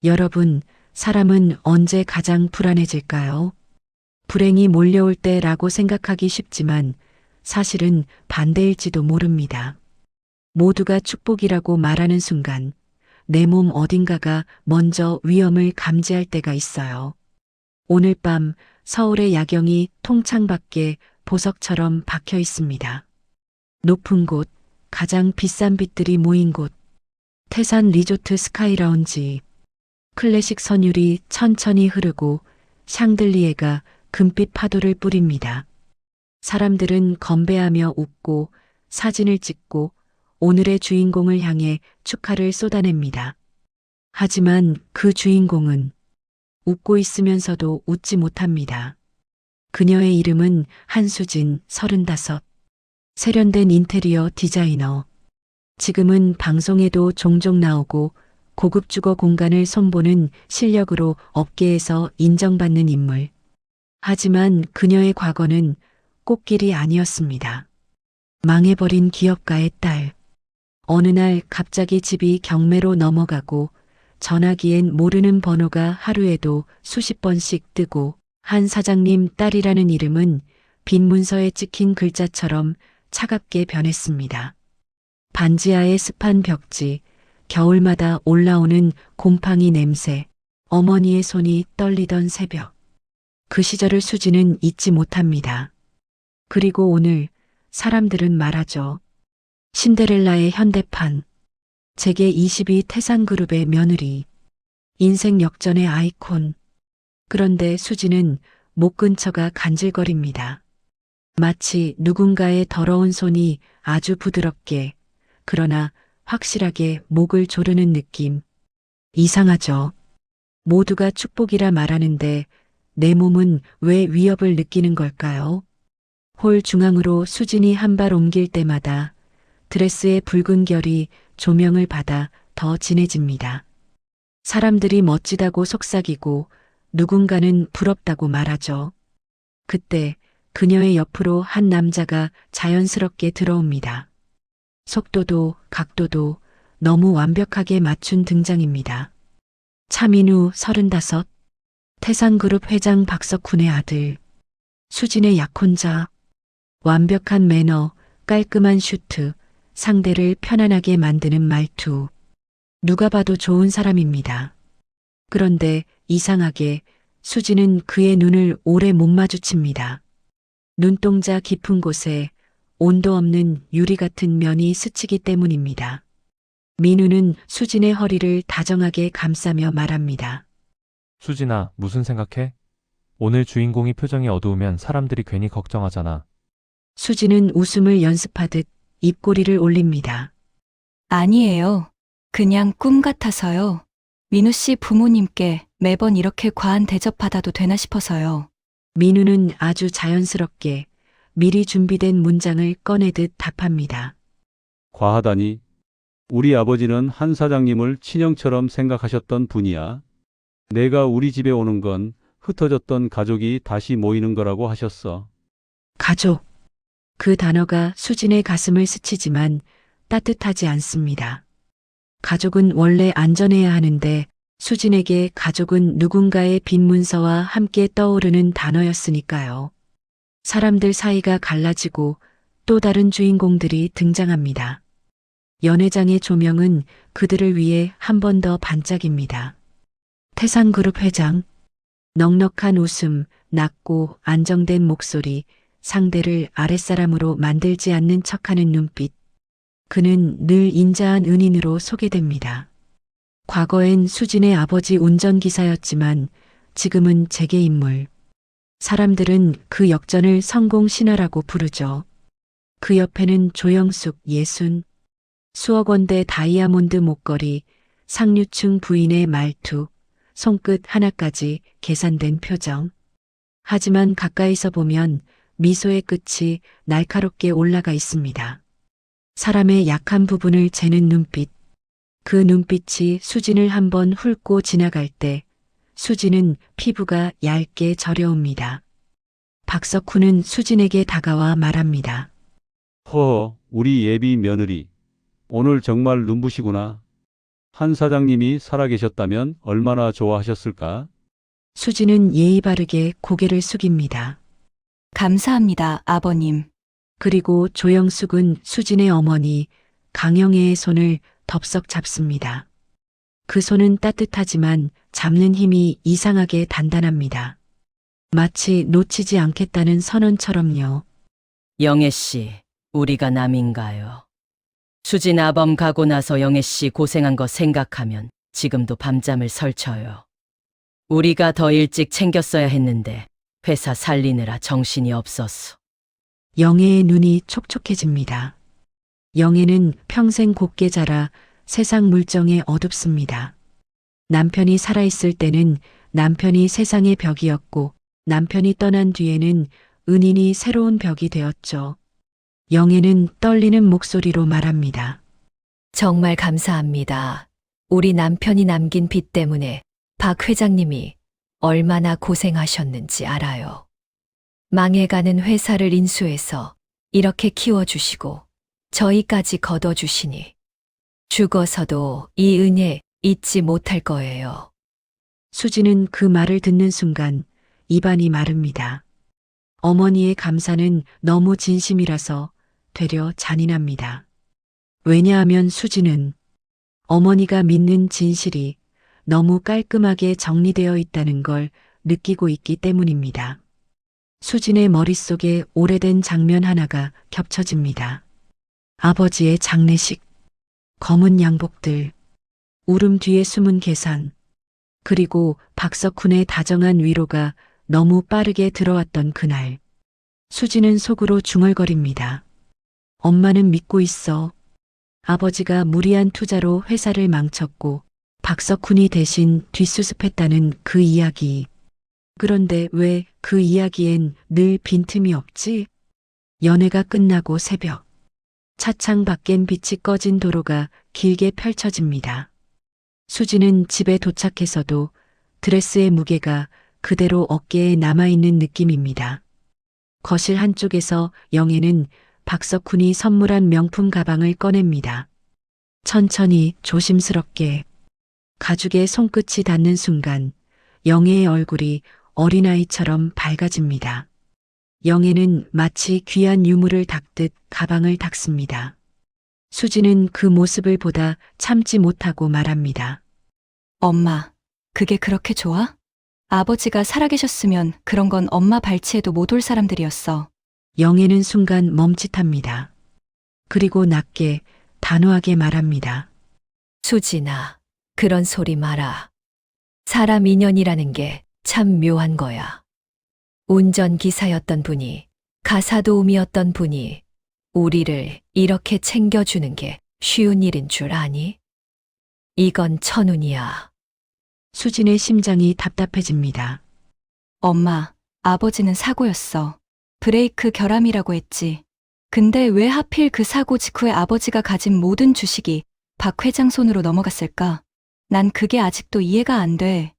여러분, 사람은 언제 가장 불안해질까요? 불행이 몰려올 때라고 생각하기 쉽지만 사실은 반대일지도 모릅니다. 모두가 축복이라고 말하는 순간 내 몸 어딘가가 먼저 위험을 감지할 때가 있어요. 오늘 밤 서울의 야경이 통창 밖에 보석처럼 박혀 있습니다. 높은 곳, 가장 비싼 빛들이 모인 곳, 태산 리조트 스카이라운지, 클래식 선율이 천천히 흐르고 샹들리에가 금빛 파도를 뿌립니다. 사람들은 건배하며 웃고 사진을 찍고 오늘의 주인공을 향해 축하를 쏟아냅니다. 하지만 그 주인공은 웃고 있으면서도 웃지 못합니다. 그녀의 이름은 한수진 35. 세련된 인테리어 디자이너. 지금은 방송에도 종종 나오고 고급 주거 공간을 손보는 실력으로 업계에서 인정받는 인물. 하지만 그녀의 과거는 꽃길이 아니었습니다. 망해버린 기업가의 딸. 어느 날 갑자기 집이 경매로 넘어가고 전화기엔 모르는 번호가 하루에도 수십 번씩 뜨고 한 사장님 딸이라는 이름은 빈 문서에 찍힌 글자처럼 차갑게 변했습니다. 반지하의 습한 벽지, 겨울마다 올라오는 곰팡이 냄새, 어머니의 손이 떨리던 새벽. 그 시절을 수지는 잊지 못합니다. 그리고 오늘 사람들은 말하죠. 신데렐라의 현대판, 제게22 태산그룹의 며느리, 인생 역전의 아이콘. 그런데 수지는 목 근처가 간질거립니다. 마치 누군가의 더러운 손이 아주 부드럽게, 그러나 확실하게 목을 조르는 느낌. 이상하죠. 모두가 축복이라 말하는데 내 몸은 왜 위협을 느끼는 걸까요? 홀 중앙으로 수진이 한 발 옮길 때마다 드레스의 붉은 결이 조명을 받아 더 진해집니다. 사람들이 멋지다고 속삭이고 누군가는 부럽다고 말하죠. 그때 그녀의 옆으로 한 남자가 자연스럽게 들어옵니다. 속도도 각도도 너무 완벽하게 맞춘 등장입니다. 차민우 35, 태산그룹 회장 박석훈의 아들, 수진의 약혼자, 완벽한 매너, 깔끔한 슈트, 상대를 편안하게 만드는 말투. 누가 봐도 좋은 사람입니다. 그런데 이상하게 수지는 그의 눈을 오래 못 마주칩니다. 눈동자 깊은 곳에 온도 없는 유리 같은 면이 스치기 때문입니다. 민우는 수진의 허리를 다정하게 감싸며 말합니다. 수진아, 무슨 생각해? 오늘 주인공이 표정이 어두우면 사람들이 괜히 걱정하잖아. 수지는 웃음을 연습하듯 입꼬리를 올립니다. 아니에요. 그냥 꿈 같아서요. 민우 씨 부모님께 매번 이렇게 과한 대접받아도 되나 싶어서요. 민우는 아주 자연스럽게 미리 준비된 문장을 꺼내듯 답합니다. 과하다니. 우리 아버지는 한 사장님을 친형처럼 생각하셨던 분이야. 내가 우리 집에 오는 건 흩어졌던 가족이 다시 모이는 거라고 하셨어. 가족. 그 단어가 수진의 가슴을 스치지만 따뜻하지 않습니다. 가족은 원래 안전해야 하는데 수진에게 가족은 누군가의 빈 문서와 함께 떠오르는 단어였으니까요. 사람들 사이가 갈라지고 또 다른 주인공들이 등장합니다. 연회장의 조명은 그들을 위해 한 번 더 반짝입니다. 태산그룹 회장, 넉넉한 웃음, 낮고 안정된 목소리, 상대를 아랫사람으로 만들지 않는 척하는 눈빛. 그는 늘 인자한 은인으로 소개됩니다. 과거엔 수진의 아버지 운전기사였지만 지금은 재계인물. 사람들은 그 역전을 성공 신화라고 부르죠. 그 옆에는 조영숙 60, 수억 원대 다이아몬드 목걸이, 상류층 부인의 말투, 손끝 하나까지 계산된 표정. 하지만 가까이서 보면 미소의 끝이 날카롭게 올라가 있습니다. 사람의 약한 부분을 재는 눈빛. 그 눈빛이 수진을 한번 훑고 지나갈 때 수진은 피부가 얇게 저려옵니다. 박석훈은 수진에게 다가와 말합니다. 허허, 우리 예비 며느리. 오늘 정말 눈부시구나. 한 사장님이 살아계셨다면 얼마나 좋아하셨을까? 수지는 예의 바르게 고개를 숙입니다. 감사합니다, 아버님. 그리고 조영숙은 수진의 어머니 강영애의 손을 덥석 잡습니다. 그 손은 따뜻하지만 잡는 힘이 이상하게 단단합니다. 마치 놓치지 않겠다는 선언처럼요. 영애 씨, 우리가 남인가요? 수진 아범 가고 나서 영애 씨 고생한 거 생각하면 지금도 밤잠을 설쳐요. 우리가 더 일찍 챙겼어야 했는데 회사 살리느라 정신이 없었어. 영애의 눈이 촉촉해집니다. 영애는 평생 곱게 자라 세상 물정에 어둡습니다. 남편이 살아있을 때는 남편이 세상의 벽이었고 남편이 떠난 뒤에는 은인이 새로운 벽이 되었죠. 영애는 떨리는 목소리로 말합니다. 정말 감사합니다. 우리 남편이 남긴 빚 때문에 박 회장님이 얼마나 고생하셨는지 알아요. 망해가는 회사를 인수해서 이렇게 키워주시고 저희까지 걷어주시니 죽어서도 이 은혜 잊지 못할 거예요. 수지는 그 말을 듣는 순간 입안이 마릅니다. 어머니의 감사는 너무 진심이라서 되려 잔인합니다. 왜냐하면 수지는 어머니가 믿는 진실이 너무 깔끔하게 정리되어 있다는 걸 느끼고 있기 때문입니다. 수진의 머릿속에 오래된 장면 하나가 겹쳐집니다. 아버지의 장례식, 검은 양복들, 울음 뒤에 숨은 계산, 그리고 박석훈의 다정한 위로가 너무 빠르게 들어왔던 그날. 수지는 속으로 중얼거립니다. 엄마는 믿고 있어. 아버지가 무리한 투자로 회사를 망쳤고 박석훈이 대신 뒷수습했다는 그 이야기. 그런데 왜 그 이야기엔 늘 빈틈이 없지? 연회가 끝나고 새벽. 차창 밖엔 빛이 꺼진 도로가 길게 펼쳐집니다. 수지는 집에 도착해서도 드레스의 무게가 그대로 어깨에 남아있는 느낌입니다. 거실 한쪽에서 영애는 박석훈이 선물한 명품 가방을 꺼냅니다. 천천히 조심스럽게 가죽에 손끝이 닿는 순간 영애의 얼굴이 어린아이처럼 밝아집니다. 영애는 마치 귀한 유물을 닦듯 가방을 닦습니다. 수지는 그 모습을 보다 참지 못하고 말합니다. 엄마, 그게 그렇게 좋아? 아버지가 살아계셨으면 그런 건 엄마 발치에도 못 올 사람들이었어. 영애는 순간 멈칫합니다. 그리고 낮게 단호하게 말합니다. 수진아, 그런 소리 마라. 사람 인연이라는 게 참 묘한 거야. 운전기사였던 분이, 가사도우미였던 분이 우리를 이렇게 챙겨주는 게 쉬운 일인 줄 아니? 이건 천운이야. 수진의 심장이 답답해집니다. 엄마, 아버지는 사고였어. 브레이크 결함이라고 했지. 근데 왜 하필 그 사고 직후에 아버지가 가진 모든 주식이 박 회장 손으로 넘어갔을까? 난 그게 아직도 이해가 안 돼.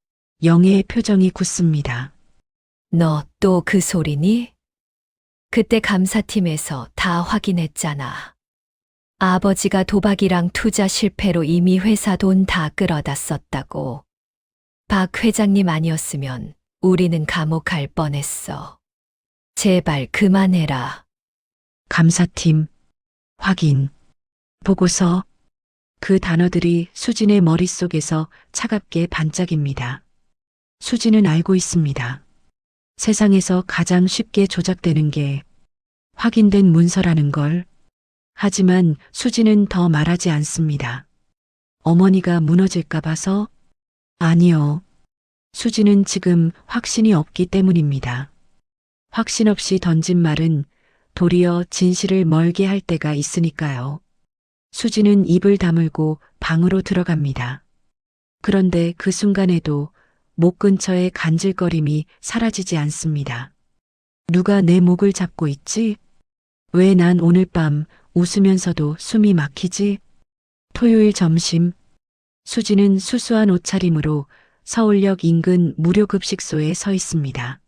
영애의 표정이 굳습니다. 너 또 그 소리니? 그때 감사팀에서 다 확인했잖아. 아버지가 도박이랑 투자 실패로 이미 회사 돈 다 끌어다 썼다고. 박 회장님 아니었으면 우리는 감옥 갈 뻔했어. 제발 그만해라. 감사팀, 확인, 보고서. 그 단어들이 수진의 머릿속에서 차갑게 반짝입니다. 수진은 알고 있습니다. 세상에서 가장 쉽게 조작되는 게 확인된 문서라는 걸. 하지만 수진은 더 말하지 않습니다. 어머니가 무너질까 봐서? 아니요. 수진은 지금 확신이 없기 때문입니다. 확신 없이 던진 말은 도리어 진실을 멀게 할 때가 있으니까요. 수진은 입을 다물고 방으로 들어갑니다. 그런데 그 순간에도 목 근처의 간질거림이 사라지지 않습니다. 누가 내 목을 잡고 있지? 왜 난 오늘 밤 웃으면서도 숨이 막히지? 토요일 점심. 수지는 수수한 옷차림으로 서울역 인근 무료급식소에 서 있습니다.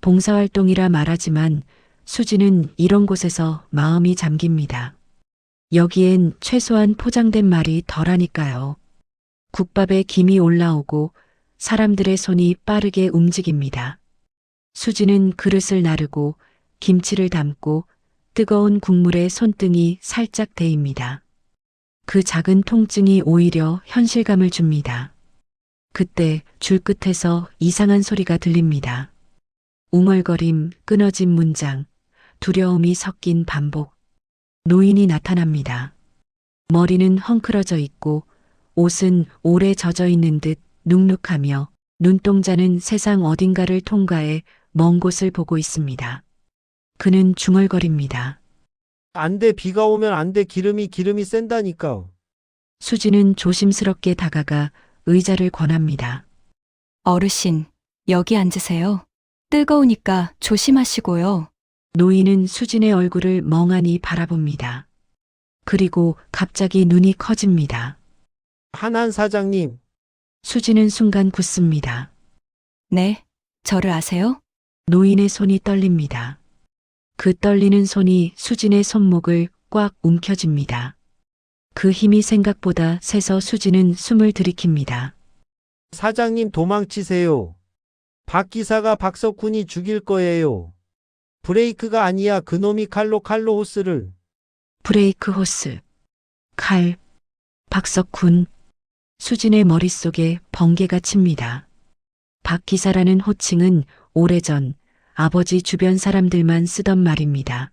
봉사활동이라 말하지만 수지는 이런 곳에서 마음이 잠깁니다. 여기엔 최소한 포장된 말이 덜하니까요. 국밥에 김이 올라오고 사람들의 손이 빠르게 움직입니다. 수지는 그릇을 나르고 김치를 담고 뜨거운 국물에 손등이 살짝 데입니다. 그 작은 통증이 오히려 현실감을 줍니다. 그때 줄 끝에서 이상한 소리가 들립니다. 웅얼거림, 끊어진 문장, 두려움이 섞인 반복. 노인이 나타납니다. 머리는 헝클어져 있고 옷은 오래 젖어 있는 듯 눅눅하며 눈동자는 세상 어딘가를 통과해 먼 곳을 보고 있습니다. 그는 중얼거립니다. 안 돼, 비가 오면 안 돼, 기름이 센다니까. 수지는 조심스럽게 다가가 의자를 권합니다. 어르신, 여기 앉으세요. 뜨거우니까 조심하시고요. 노인은 수진의 얼굴을 멍하니 바라봅니다. 그리고 갑자기 눈이 커집니다. 한한 사장님, 수지는 순간 굳습니다. 네, 저를 아세요? 노인의 손이 떨립니다. 그 떨리는 손이 수진의 손목을 꽉 움켜쥡니다. 그 힘이 생각보다 세서 수지는 숨을 들이킵니다. 사장님 도망치세요. 박 기사가 박석훈이 죽일 거예요. 브레이크가 아니야, 그놈이 칼로 호스를. 브레이크 호스, 칼, 박석훈. 수진의 머릿속에 번개가 칩니다. 박 기사라는 호칭은 오래전 아버지 주변 사람들만 쓰던 말입니다.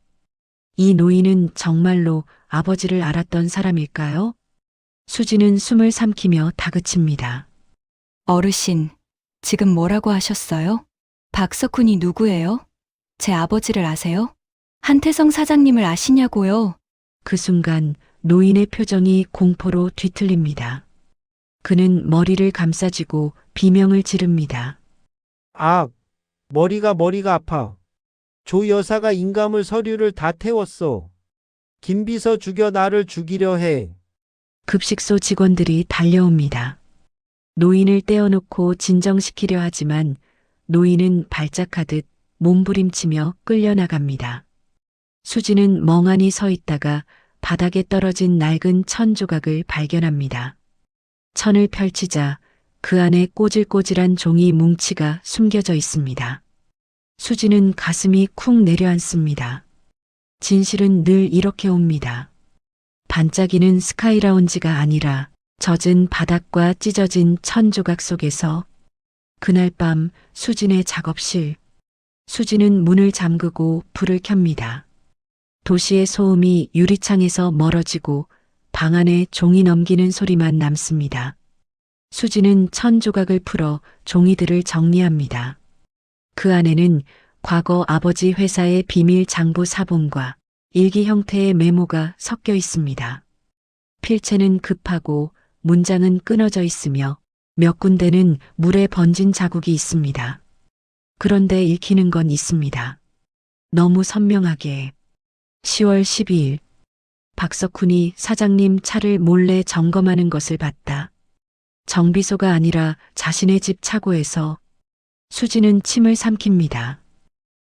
이 노인은 정말로 아버지를 알았던 사람일까요? 수지는 숨을 삼키며 다그칩니다. 어르신, 지금 뭐라고 하셨어요? 박석훈이 누구예요? 제 아버지를 아세요? 한태성 사장님을 아시냐고요? 그 순간 노인의 표정이 공포로 뒤틀립니다. 그는 머리를 감싸쥐고 비명을 지릅니다. 아, 머리가 아파. 조 여사가 인감을 서류를 다 태웠어. 김비서 죽여 나를 죽이려 해. 급식소 직원들이 달려옵니다. 노인을 떼어놓고 진정시키려 하지만 노인은 발작하듯 몸부림치며 끌려나갑니다. 수지는 멍하니 서 있다가 바닥에 떨어진 낡은 천 조각을 발견합니다. 천을 펼치자 그 안에 꼬질꼬질한 종이 뭉치가 숨겨져 있습니다. 수지는 가슴이 쿵 내려앉습니다. 진실은 늘 이렇게 옵니다. 반짝이는 스카이라운지가 아니라 젖은 바닥과 찢어진 천 조각 속에서. 그날 밤 수진의 작업실. 수지는 문을 잠그고 불을 켭니다. 도시의 소음이 유리창에서 멀어지고 방 안에 종이 넘기는 소리만 남습니다. 수지는 천 조각을 풀어 종이들을 정리합니다. 그 안에는 과거 아버지 회사의 비밀 장부 사본과 일기 형태의 메모가 섞여 있습니다. 필체는 급하고 문장은 끊어져 있으며 몇 군데는 물에 번진 자국이 있습니다. 그런데 읽히는 건 있습니다. 너무 선명하게. 10월 12일. 박석훈이 사장님 차를 몰래 점검하는 것을 봤다. 정비소가 아니라 자신의 집 차고에서. 수지는 침을 삼킵니다.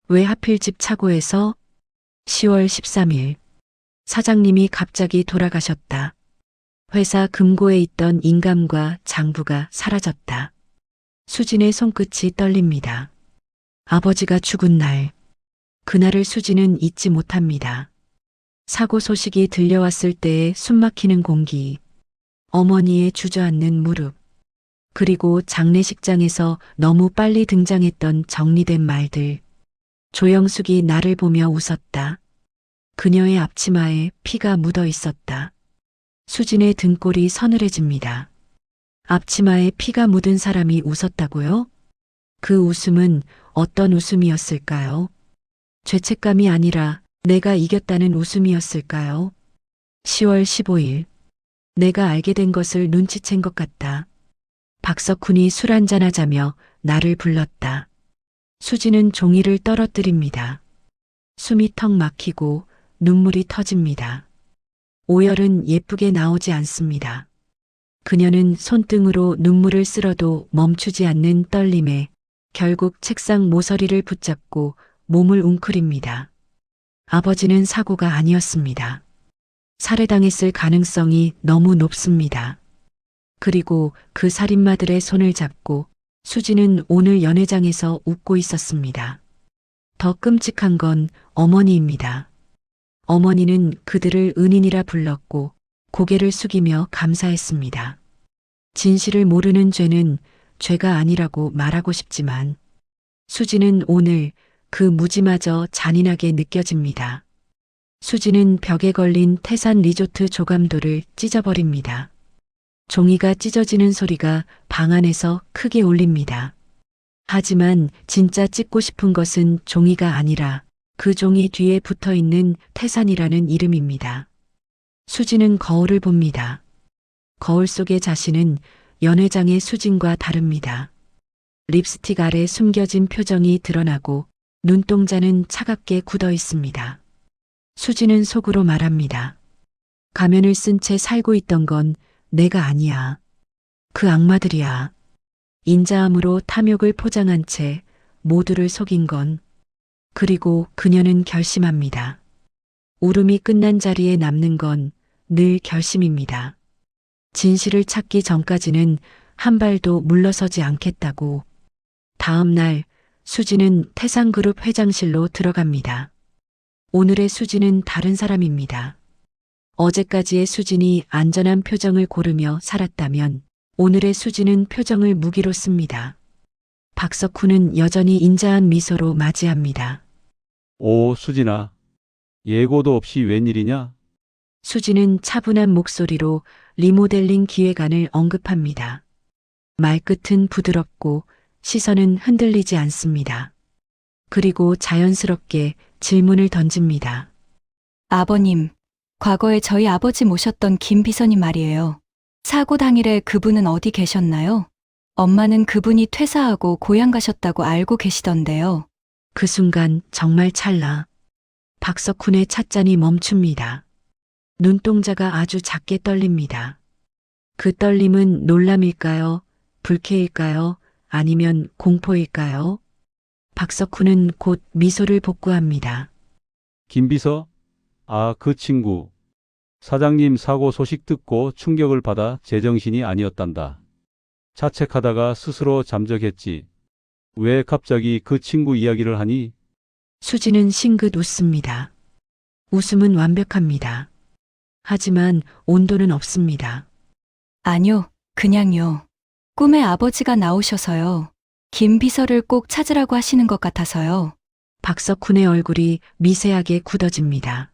왜 하필 집 차고에서? 10월 13일. 사장님이 갑자기 돌아가셨다. 회사 금고에 있던 인감과 장부가 사라졌다. 수진의 손끝이 떨립니다. 아버지가 죽은 날. 그날을 수지는 잊지 못합니다. 사고 소식이 들려왔을 때의 숨막히는 공기, 어머니의 주저앉는 무릎, 그리고 장례식장에서 너무 빨리 등장했던 정리된 말들. 조영숙이 나를 보며 웃었다. 그녀의 앞치마에 피가 묻어 있었다. 수진의 등골이 서늘해집니다. 앞치마에 피가 묻은 사람이 웃었다고요? 그 웃음은 어떤 웃음이었을까요? 죄책감이 아니라 내가 이겼다는 웃음이었을까요? 10월 15일. 내가 알게 된 것을 눈치챈 것 같다. 박석훈이 술 한잔하자며 나를 불렀다. 수지는 종이를 떨어뜨립니다. 숨이 턱 막히고 눈물이 터집니다. 오열은 예쁘게 나오지 않습니다. 그녀는 손등으로 눈물을 쓸어도 멈추지 않는 떨림에 결국 책상 모서리를 붙잡고 몸을 웅크립니다. 아버지는 사고가 아니었습니다. 살해당했을 가능성이 너무 높습니다. 그리고 그 살인마들의 손을 잡고 수지는 오늘 연회장에서 웃고 있었습니다. 더 끔찍한 건 어머니입니다. 어머니는 그들을 은인이라 불렀고 고개를 숙이며 감사했습니다. 진실을 모르는 죄는 죄가 아니라고 말하고 싶지만 수지는 오늘 그 무지마저 잔인하게 느껴집니다. 수지는 벽에 걸린 태산 리조트 조감도를 찢어버립니다. 종이가 찢어지는 소리가 방 안에서 크게 울립니다. 하지만 진짜 찢고 싶은 것은 종이가 아니라 그 종이 뒤에 붙어 있는 태산이라는 이름입니다. 수지는 거울을 봅니다. 거울 속의 자신은 연회장의 수진과 다릅니다. 립스틱 아래 숨겨진 표정이 드러나고 눈동자는 차갑게 굳어 있습니다. 수지는 속으로 말합니다. 가면을 쓴 채 살고 있던 건 내가 아니야. 그 악마들이야. 인자함으로 탐욕을 포장한 채 모두를 속인 건. 그리고 그녀는 결심합니다. 울음이 끝난 자리에 남는 건 늘 결심입니다. 진실을 찾기 전까지는 한 발도 물러서지 않겠다고. 다음 날 수지는 태상그룹 회장실로 들어갑니다. 오늘의 수지는 다른 사람입니다. 어제까지의 수진이 안전한 표정을 고르며 살았다면 오늘의 수지는 표정을 무기로 씁니다. 박석훈은 여전히 인자한 미소로 맞이합니다. 오, 수진아. 예고도 없이 웬일이냐? 수지는 차분한 목소리로 리모델링 기획안을 언급합니다. 말끝은 부드럽고 시선은 흔들리지 않습니다. 그리고 자연스럽게 질문을 던집니다. 아버님, 과거에 저희 아버지 모셨던 김 비서님 말이에요. 사고 당일에 그분은 어디 계셨나요? 엄마는 그분이 퇴사하고 고향 가셨다고 알고 계시던데요. 그 순간 정말 찰나 박석훈의 찻잔이 멈춥니다. 눈동자가 아주 작게 떨립니다. 그 떨림은 놀람일까요? 불쾌일까요? 아니면 공포일까요? 박석훈은 곧 미소를 복구합니다. 김비서? 아, 그 친구. 사장님 사고 소식 듣고 충격을 받아 제정신이 아니었단다. 자책하다가 스스로 잠적했지. 왜 갑자기 그 친구 이야기를 하니? 수지는 싱긋 웃습니다. 웃음은 완벽합니다. 하지만 온도는 없습니다. 아니요, 그냥요. 꿈에 아버지가 나오셔서요. 김 비서를 꼭 찾으라고 하시는 것 같아서요. 박석훈의 얼굴이 미세하게 굳어집니다.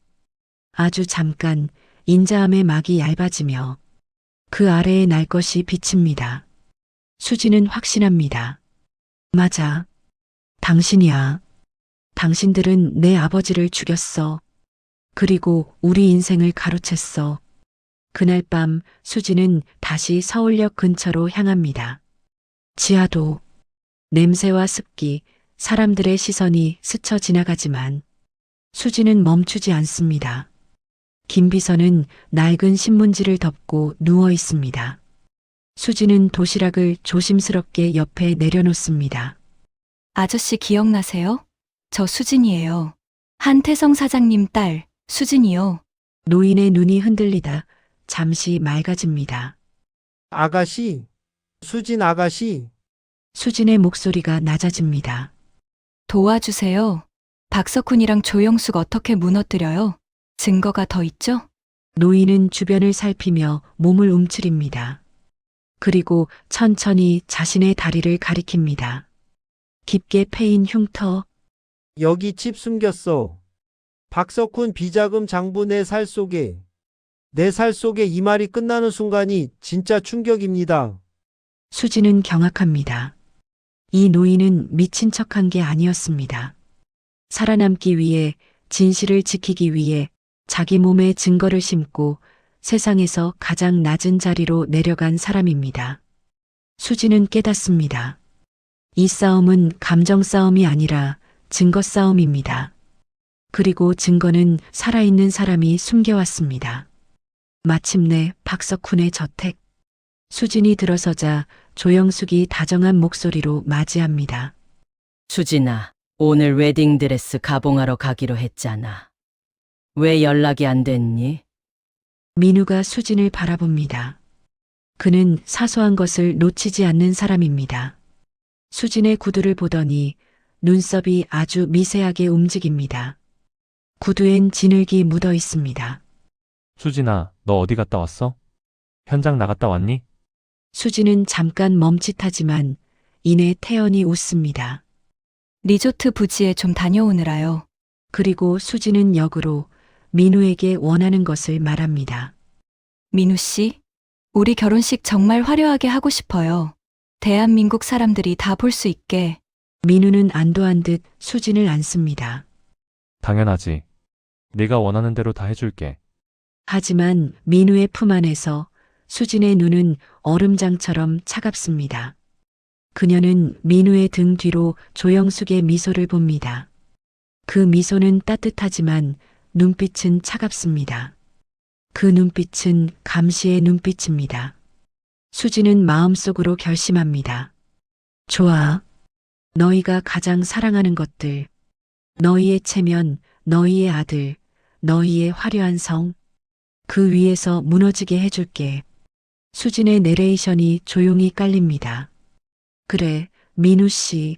아주 잠깐 인자함의 막이 얇아지며 그 아래에 날 것이 비칩니다. 수지는 확신합니다. 맞아. 당신이야. 당신들은 내 아버지를 죽였어. 그리고 우리 인생을 가로챘어. 그날 밤 수지는 다시 서울역 근처로 향합니다. 지하도 냄새와 습기, 사람들의 시선이 스쳐 지나가지만 수지는 멈추지 않습니다. 김 비서는 낡은 신문지를 덮고 누워 있습니다. 수지는 도시락을 조심스럽게 옆에 내려놓습니다. 아저씨 기억나세요? 저 수진이에요. 한태성 사장님 딸, 수진이요. 노인의 눈이 흔들리다 잠시 맑아집니다. 아가씨, 수진 아가씨. 수진의 목소리가 낮아집니다. 도와주세요. 박석훈이랑 조영숙 어떻게 무너뜨려요? 증거가 더 있죠? 노인은 주변을 살피며 몸을 움츠립니다. 그리고 천천히 자신의 다리를 가리킵니다. 깊게 패인 흉터, 여기 칩 숨겼어. 박석훈 비자금 장부 내 살 속에. 내 살 속에 이 말이 끝나는 순간이 진짜 충격입니다. 수지는 경악합니다. 이 노인은 미친 척한 게 아니었습니다. 살아남기 위해, 진실을 지키기 위해 자기 몸에 증거를 심고 세상에서 가장 낮은 자리로 내려간 사람입니다. 수지는 깨닫습니다. 이 싸움은 감정 싸움이 아니라 증거 싸움입니다. 그리고 증거는 살아있는 사람이 숨겨왔습니다. 마침내 박석훈의 저택. 수진이 들어서자 조영숙이 다정한 목소리로 맞이합니다. 수진아, 오늘 웨딩드레스 가봉하러 가기로 했잖아. 왜 연락이 안 됐니? 민우가 수진을 바라봅니다. 그는 사소한 것을 놓치지 않는 사람입니다. 수진의 구두를 보더니 눈썹이 아주 미세하게 움직입니다. 구두엔 진흙이 묻어 있습니다. 수진아, 너 어디 갔다 왔어? 현장 나갔다 왔니? 수진은 잠깐 멈칫하지만 이내 태연히 웃습니다. 리조트 부지에 좀 다녀오느라요. 그리고 수진은 역으로 민우에게 원하는 것을 말합니다. 민우 씨, 우리 결혼식 정말 화려하게 하고 싶어요. 대한민국 사람들이 다 볼 수 있게. 민우는 안도한 듯 수진을 안습니다. 당연하지. 네가 원하는 대로 다 해줄게. 하지만 민우의 품 안에서 수진의 눈은 얼음장처럼 차갑습니다. 그녀는 민우의 등 뒤로 조영숙의 미소를 봅니다. 그 미소는 따뜻하지만 눈빛은 차갑습니다. 그 눈빛은 감시의 눈빛입니다. 수진은 마음속으로 결심합니다. 좋아. 너희가 가장 사랑하는 것들, 너희의 체면, 너희의 아들, 너희의 화려한 성, 그 위에서 무너지게 해줄게. 수진의 내레이션이 조용히 깔립니다. 그래, 민우 씨.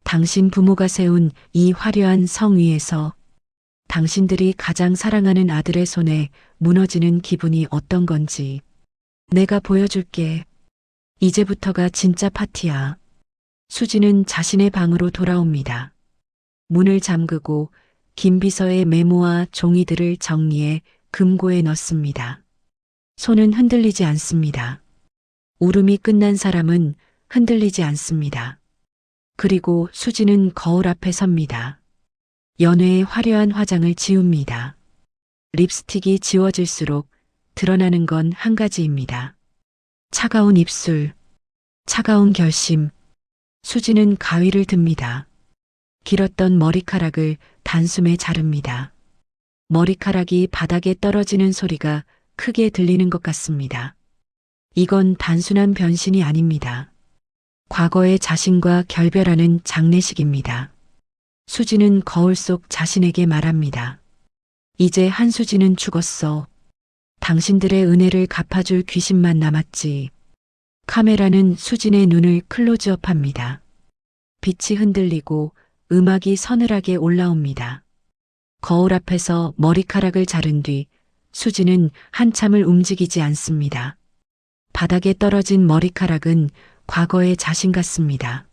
당신 부모가 세운 이 화려한 성 위에서 당신들이 가장 사랑하는 아들의 손에 무너지는 기분이 어떤 건지 내가 보여줄게. 이제부터가 진짜 파티야. 수진은 자신의 방으로 돌아옵니다. 문을 잠그고 김비서의 메모와 종이들을 정리해 금고에 넣습니다. 손은 흔들리지 않습니다. 울음이 끝난 사람은 흔들리지 않습니다. 그리고 수진은 거울 앞에 섭니다. 연회의 화려한 화장을 지웁니다. 립스틱이 지워질수록 드러나는 건 한 가지입니다. 차가운 입술, 차가운 결심. 수진은 가위를 듭니다. 길었던 머리카락을 단숨에 자릅니다. 머리카락이 바닥에 떨어지는 소리가 크게 들리는 것 같습니다. 이건 단순한 변신이 아닙니다. 과거의 자신과 결별하는 장례식입니다. 수진은 거울 속 자신에게 말합니다. 이제 한수진은 죽었어. 당신들의 은혜를 갚아줄 귀신만 남았지. 카메라는 수진의 눈을 클로즈업합니다. 빛이 흔들리고 음악이 서늘하게 올라옵니다. 거울 앞에서 머리카락을 자른 뒤 수진은 한참을 움직이지 않습니다. 바닥에 떨어진 머리카락은 과거의 자신 같습니다.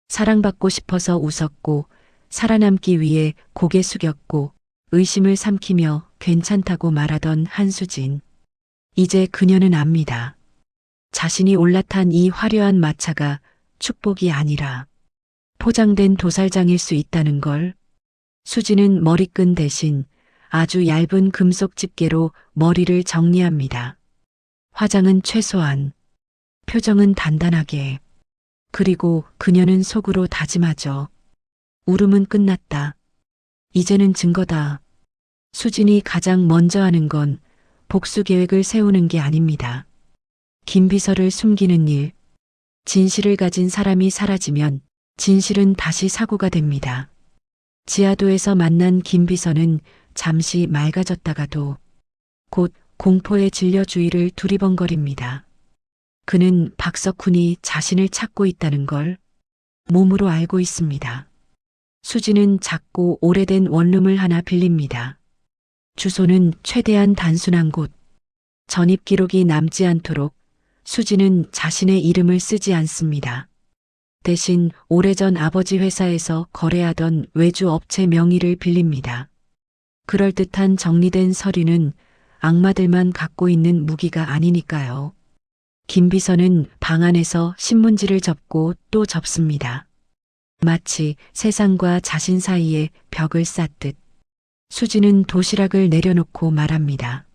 사랑받고 싶어서 웃었고 살아남기 위해 고개 숙였고 의심을 삼키며 괜찮다고 말하던 한수진. 이제 그녀는 압니다. 자신이 올라탄 이 화려한 마차가 축복이 아니라 포장된 도살장일 수 있다는 걸. 수진은 머리끈 대신 아주 얇은 금속 집게로 머리를 정리합니다. 화장은 최소한, 표정은 단단하게. 그리고 그녀는 속으로 다짐하죠. 울음은 끝났다. 이제는 증거다. 수진이 가장 먼저 하는 건 복수 계획을 세우는 게 아닙니다. 김비서를 숨기는 일. 진실을 가진 사람이 사라지면 진실은 다시 사고가 됩니다. 지하도에서 만난 김비서는 잠시 맑아졌다가도 곧 공포에 질려 주위를 두리번거립니다. 그는 박석훈이 자신을 찾고 있다는 걸 몸으로 알고 있습니다. 수진은 작고 오래된 원룸을 하나 빌립니다. 주소는 최대한 단순한 곳. 전입 기록이 남지 않도록 수진은 자신의 이름을 쓰지 않습니다. 대신 오래전 아버지 회사에서 거래하던 외주 업체 명의를 빌립니다. 그럴듯한 정리된 서류는 악마들만 갖고 있는 무기가 아니니까요. 김 비서는 방 안에서 신문지를 접고 또 접습니다. 마치 세상과 자신 사이에 벽을 쌓듯. 수진은 도시락을 내려놓고 말합니다.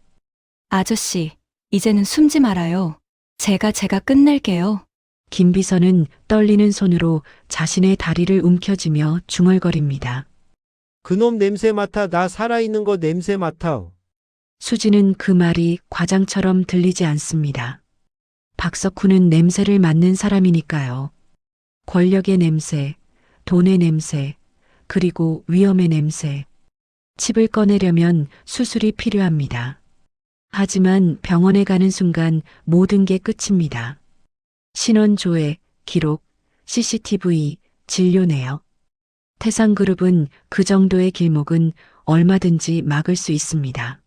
아저씨, 이제는 숨지 말아요. 제가 끝낼게요. 김 비서는 떨리는 손으로 자신의 다리를 움켜쥐며 중얼거립니다. 그놈 냄새 맡아. 나 살아있는 거 냄새 맡아. 수진은 그 말이 과장처럼 들리지 않습니다. 박석훈은 냄새를 맡는 사람이니까요. 권력의 냄새, 돈의 냄새, 그리고 위험의 냄새. 칩을 꺼내려면 수술이 필요합니다. 하지만 병원에 가는 순간 모든 게 끝입니다. 신원 조회, 기록, CCTV, 진료 내역. 태상그룹은 그 정도의 길목은 얼마든지 막을 수 있습니다.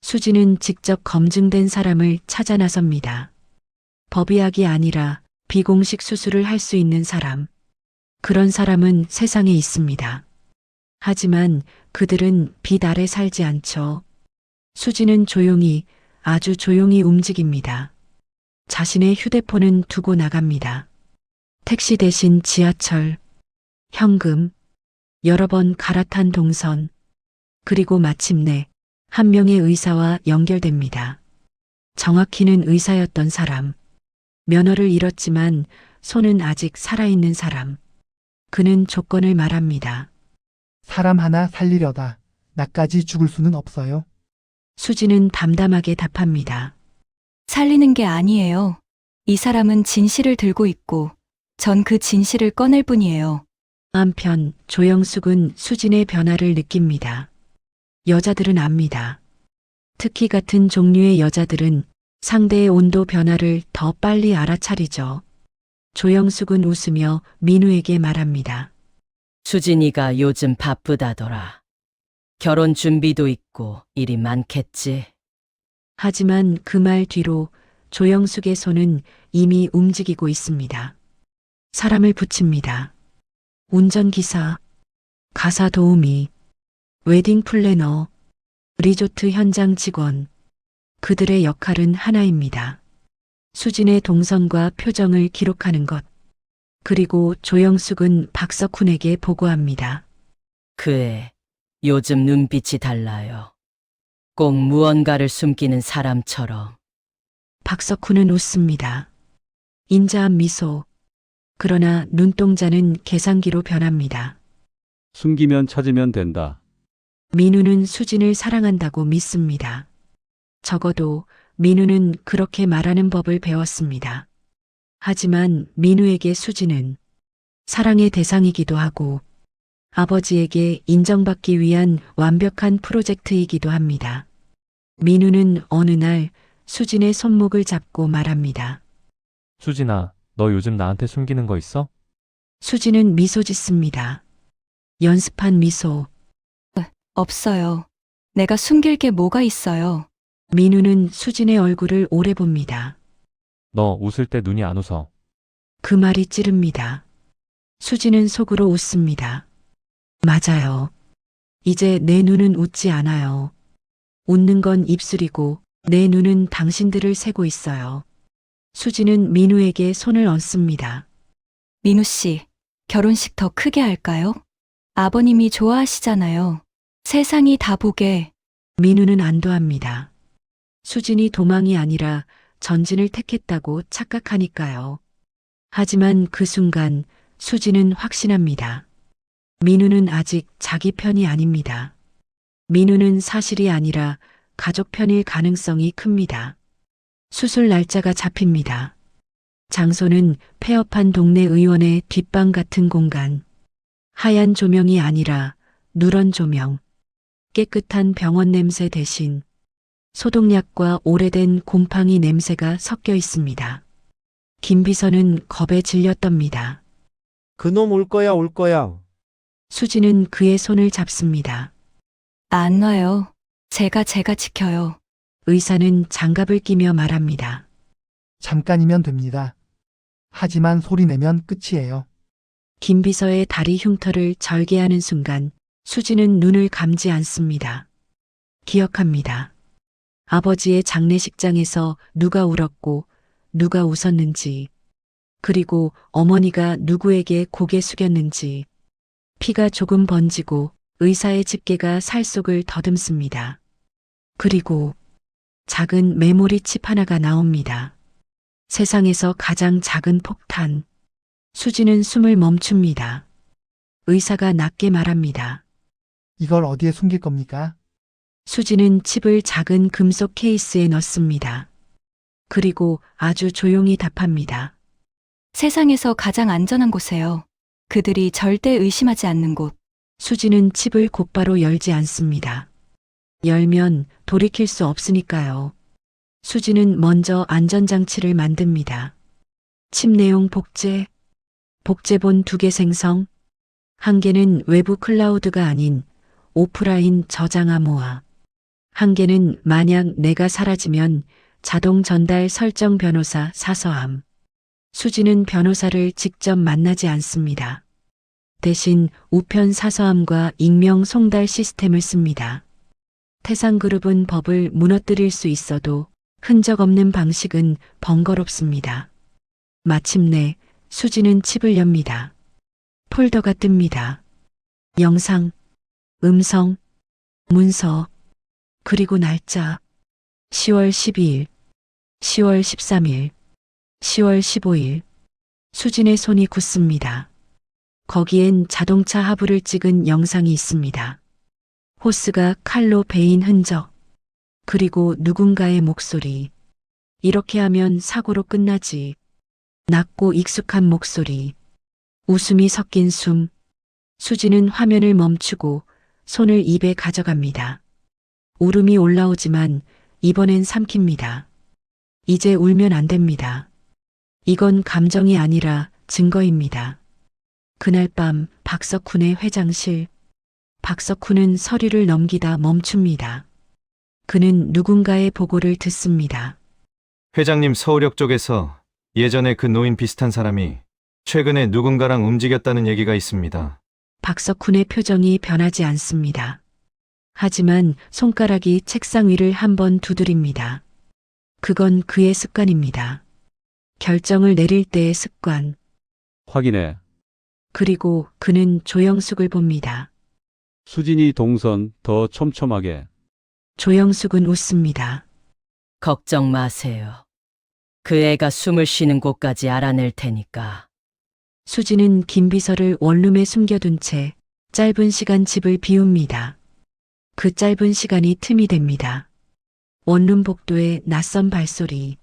수지는 직접 검증된 사람을 찾아 나섭니다. 법의학이 아니라 비공식 수술을 할 수 있는 사람. 그런 사람은 세상에 있습니다. 하지만 그들은 빛 아래 살지 않죠. 수지는 조용히, 아주 조용히 움직입니다. 자신의 휴대폰은 두고 나갑니다. 택시 대신 지하철, 현금, 여러 번 갈아탄 동선, 그리고 마침내 한 명의 의사와 연결됩니다. 정확히는 의사였던 사람, 면허를 잃었지만 손은 아직 살아있는 사람. 그는 조건을 말합니다. 사람 하나 살리려다 나까지 죽을 수는 없어요. 수지는 담담하게 답합니다. 살리는 게 아니에요. 이 사람은 진실을 들고 있고, 전 그 진실을 꺼낼 뿐이에요. 한편 조영숙은 수진의 변화를 느낍니다. 여자들은 압니다. 특히 같은 종류의 여자들은 상대의 온도 변화를 더 빨리 알아차리죠. 조영숙은 웃으며 민우에게 말합니다. 수진이가 요즘 바쁘다더라. 결혼 준비도 있고 일이 많겠지. 하지만 그 말 뒤로 조영숙의 손은 이미 움직이고 있습니다. 사람을 붙입니다. 운전기사, 가사 도우미, 웨딩 플래너, 리조트 현장 직원. 그들의 역할은 하나입니다. 수진의 동선과 표정을 기록하는 것. 그리고 조영숙은 박석훈에게 보고합니다. 그애 요즘 눈빛이 달라요. 꼭 무언가를 숨기는 사람처럼. 박석훈은 웃습니다. 인자한 미소. 그러나 눈동자는 계산기로 변합니다. 숨기면 찾으면 된다. 민우는 수진을 사랑한다고 믿습니다. 적어도 민우는 그렇게 말하는 법을 배웠습니다. 하지만 민우에게 수진은 사랑의 대상이기도 하고 아버지에게 인정받기 위한 완벽한 프로젝트이기도 합니다. 민우는 어느 날 수진의 손목을 잡고 말합니다. 수진아, 너 요즘 나한테 숨기는 거 있어? 수진은 미소 짓습니다. 연습한 미소. 없어요. 내가 숨길 게 뭐가 있어요. 민우는 수진의 얼굴을 오래 봅니다. 너 웃을 때 눈이 안 웃어. 그 말이 찌릅니다. 수진은 속으로 웃습니다. 맞아요. 이제 내 눈은 웃지 않아요. 웃는 건 입술이고 내 눈은 당신들을 세고 있어요. 수진은 민우에게 손을 얹습니다. 민우 씨, 결혼식 더 크게 할까요? 아버님이 좋아하시잖아요. 세상이 다 보게. 민우는 안도합니다. 수진이 도망이 아니라 전진을 택했다고 착각하니까요. 하지만 그 순간 수진은 확신합니다. 민우는 아직 자기 편이 아닙니다. 민우는 사실이 아니라 가족 편일 가능성이 큽니다. 수술 날짜가 잡힙니다. 장소는 폐업한 동네 의원의 뒷방 같은 공간. 하얀 조명이 아니라 누런 조명. 깨끗한 병원 냄새 대신 소독약과 오래된 곰팡이 냄새가 섞여 있습니다. 김 비서는 겁에 질렸답니다. 그놈 올 거야, 올 거야. 수지는 그의 손을 잡습니다. 안 와요. 제가 지켜요. 의사는 장갑을 끼며 말합니다. 잠깐이면 됩니다. 하지만 소리 내면 끝이에요. 김 비서의 다리 흉터를 절개하는 순간 수지는 눈을 감지 않습니다. 기억합니다. 아버지의 장례식장에서 누가 울었고 누가 웃었는지, 그리고 어머니가 누구에게 고개 숙였는지. 피가 조금 번지고 의사의 집게가 살 속을 더듬습니다. 그리고 작은 메모리 칩 하나가 나옵니다. 세상에서 가장 작은 폭탄. 수지는 숨을 멈춥니다. 의사가 낮게 말합니다. 이걸 어디에 숨길 겁니까? 수지는 칩을 작은 금속 케이스에 넣습니다. 그리고 아주 조용히 답합니다. 세상에서 가장 안전한 곳에요. 그들이 절대 의심하지 않는 곳. 수지는 칩을 곧바로 열지 않습니다. 열면 돌이킬 수 없으니까요. 수지는 먼저 안전장치를 만듭니다. 침내용 복제, 복제본 2개 생성, 한 개는 외부 클라우드가 아닌 오프라인 저장 암호화, 한 개는 만약 내가 사라지면 자동 전달 설정 변호사 사서함. 수지는 변호사를 직접 만나지 않습니다. 대신 우편 사서함과 익명 송달 시스템을 씁니다. 태상그룹은 법을 무너뜨릴 수 있어도 흔적 없는 방식은 번거롭습니다. 마침내 수지는 칩을 엽니다. 폴더가 뜹니다. 영상, 음성, 문서, 그리고 날짜. 10월 12일, 10월 13일, 10월 15일. 수진의 손이 굳습니다. 거기엔 자동차 하부를 찍은 영상이 있습니다. 호스가 칼로 베인 흔적, 그리고 누군가의 목소리. 이렇게 하면 사고로 끝나지. 낮고 익숙한 목소리. 웃음이 섞인 숨. 수지는 화면을 멈추고 손을 입에 가져갑니다. 울음이 올라오지만 이번엔 삼킵니다. 이제 울면 안 됩니다. 이건 감정이 아니라 증거입니다. 그날 밤 박석훈의 회장실. 박석훈은 서류를 넘기다 멈춥니다. 그는 누군가의 보고를 듣습니다. 회장님, 서울역 쪽에서 예전에 그 노인 비슷한 사람이 최근에 누군가랑 움직였다는 얘기가 있습니다. 박석훈의 표정이 변하지 않습니다. 하지만 손가락이 책상 위를 한번 두드립니다. 그건 그의 습관입니다. 결정을 내릴 때의 습관. 확인해. 그리고 그는 조영숙을 봅니다. 수진이 동선 더 촘촘하게. 조영숙은 웃습니다. 걱정 마세요. 그 애가 숨을 쉬는 곳까지 알아낼 테니까. 수지는 김비서를 원룸에 숨겨둔 채 짧은 시간 집을 비웁니다. 그 짧은 시간이 틈이 됩니다. 원룸 복도의 낯선 발소리,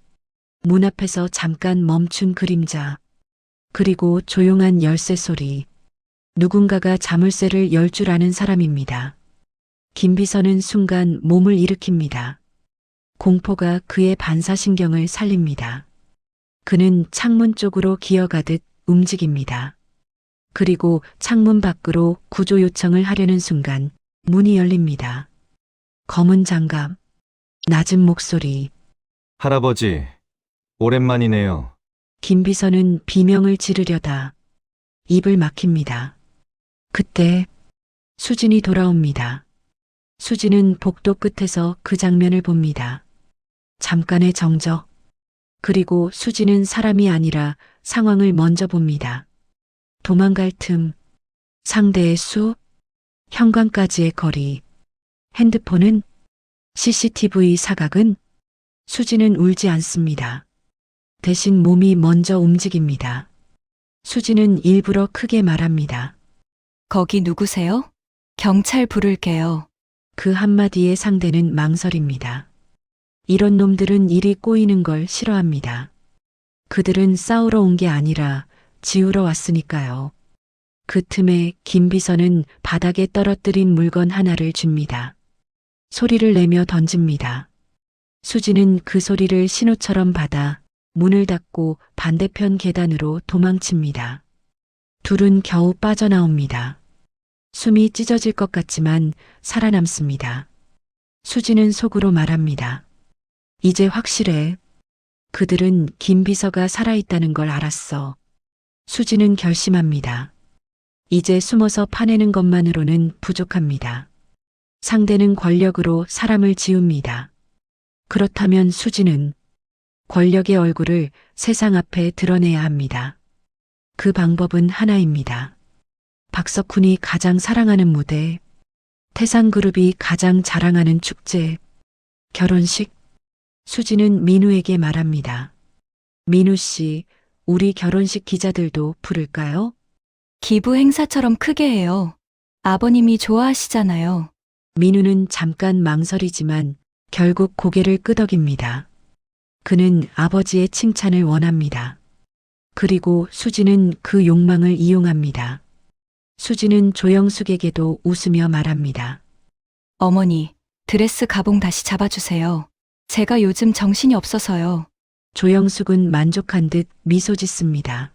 문 앞에서 잠깐 멈춘 그림자, 그리고 조용한 열쇠 소리. 누군가가 자물쇠를 열 줄 아는 사람입니다. 김비서는 순간 몸을 일으킵니다. 공포가 그의 반사신경을 살립니다. 그는 창문 쪽으로 기어가듯 움직입니다. 그리고 창문 밖으로 구조 요청을 하려는 순간 문이 열립니다. 검은 장갑, 낮은 목소리. 할아버지, 오랜만이네요. 김비서는 비명을 지르려다 입을 막힙니다. 그때 수진이 돌아옵니다. 수진은 복도 끝에서 그 장면을 봅니다. 잠깐의 정적. 그리고 수진은 사람이 아니라 상황을 먼저 봅니다. 도망갈 틈, 상대의 수, 현관까지의 거리, 핸드폰은, CCTV 사각은. 수진은 울지 않습니다. 대신 몸이 먼저 움직입니다. 수진은 일부러 크게 말합니다. 거기 누구세요? 경찰 부를게요. 그 한마디의 상대는 망설입니다. 이런 놈들은 일이 꼬이는 걸 싫어합니다. 그들은 싸우러 온 게 아니라 지우러 왔으니까요. 그 틈에 김비서는 바닥에 떨어뜨린 물건 하나를 줍니다. 소리를 내며 던집니다. 수지는 그 소리를 신호처럼 받아 문을 닫고 반대편 계단으로 도망칩니다. 둘은 겨우 빠져나옵니다. 숨이 찢어질 것 같지만 살아남습니다. 수지는 속으로 말합니다. 이제 확실해. 그들은 김비서가 살아있다는 걸 알았어. 수지는 결심합니다. 이제 숨어서 파내는 것만으로는 부족합니다. 상대는 권력으로 사람을 지웁니다. 그렇다면 수지는 권력의 얼굴을 세상 앞에 드러내야 합니다. 그 방법은 하나입니다. 박석훈이 가장 사랑하는 무대, 태상그룹이 가장 자랑하는 축제, 결혼식. 수지는 민우에게 말합니다. 민우 씨, 우리 결혼식 기자들도 부를까요? 기부 행사처럼 크게 해요. 아버님이 좋아하시잖아요. 민우는 잠깐 망설이지만 결국 고개를 끄덕입니다. 그는 아버지의 칭찬을 원합니다. 그리고 수지는 그 욕망을 이용합니다. 수지는 조영숙에게도 웃으며 말합니다. 어머니, 드레스 가봉 다시 잡아주세요. 제가 요즘 정신이 없어서요. 조영숙은 만족한 듯 미소 짓습니다.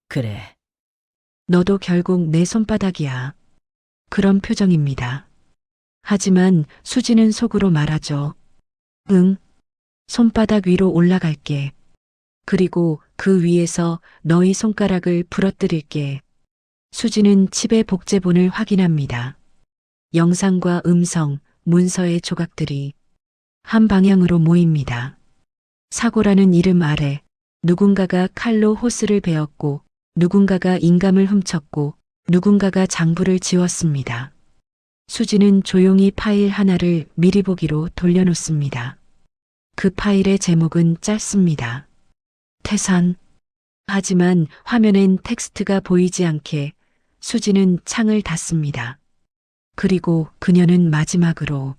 그래. 너도 결국 내 손바닥이야. 그런 표정입니다. 하지만 수지는 속으로 말하죠. 응. 손바닥 위로 올라갈게. 그리고 그 위에서 너희 손가락을 부러뜨릴게. 수지는 칩의 복제본을 확인합니다. 영상과 음성, 문서의 조각들이 한 방향으로 모입니다. 사고라는 이름 아래 누군가가 칼로 호스를 베었고 누군가가 인감을 훔쳤고 누군가가 장부를 지웠습니다. 수지는 조용히 파일 하나를 미리 보기로 돌려놓습니다. 그 파일의 제목은 짧습니다. 태산. 하지만 화면엔 텍스트가 보이지 않게 수지는 창을 닫습니다. 그리고 그녀는 마지막으로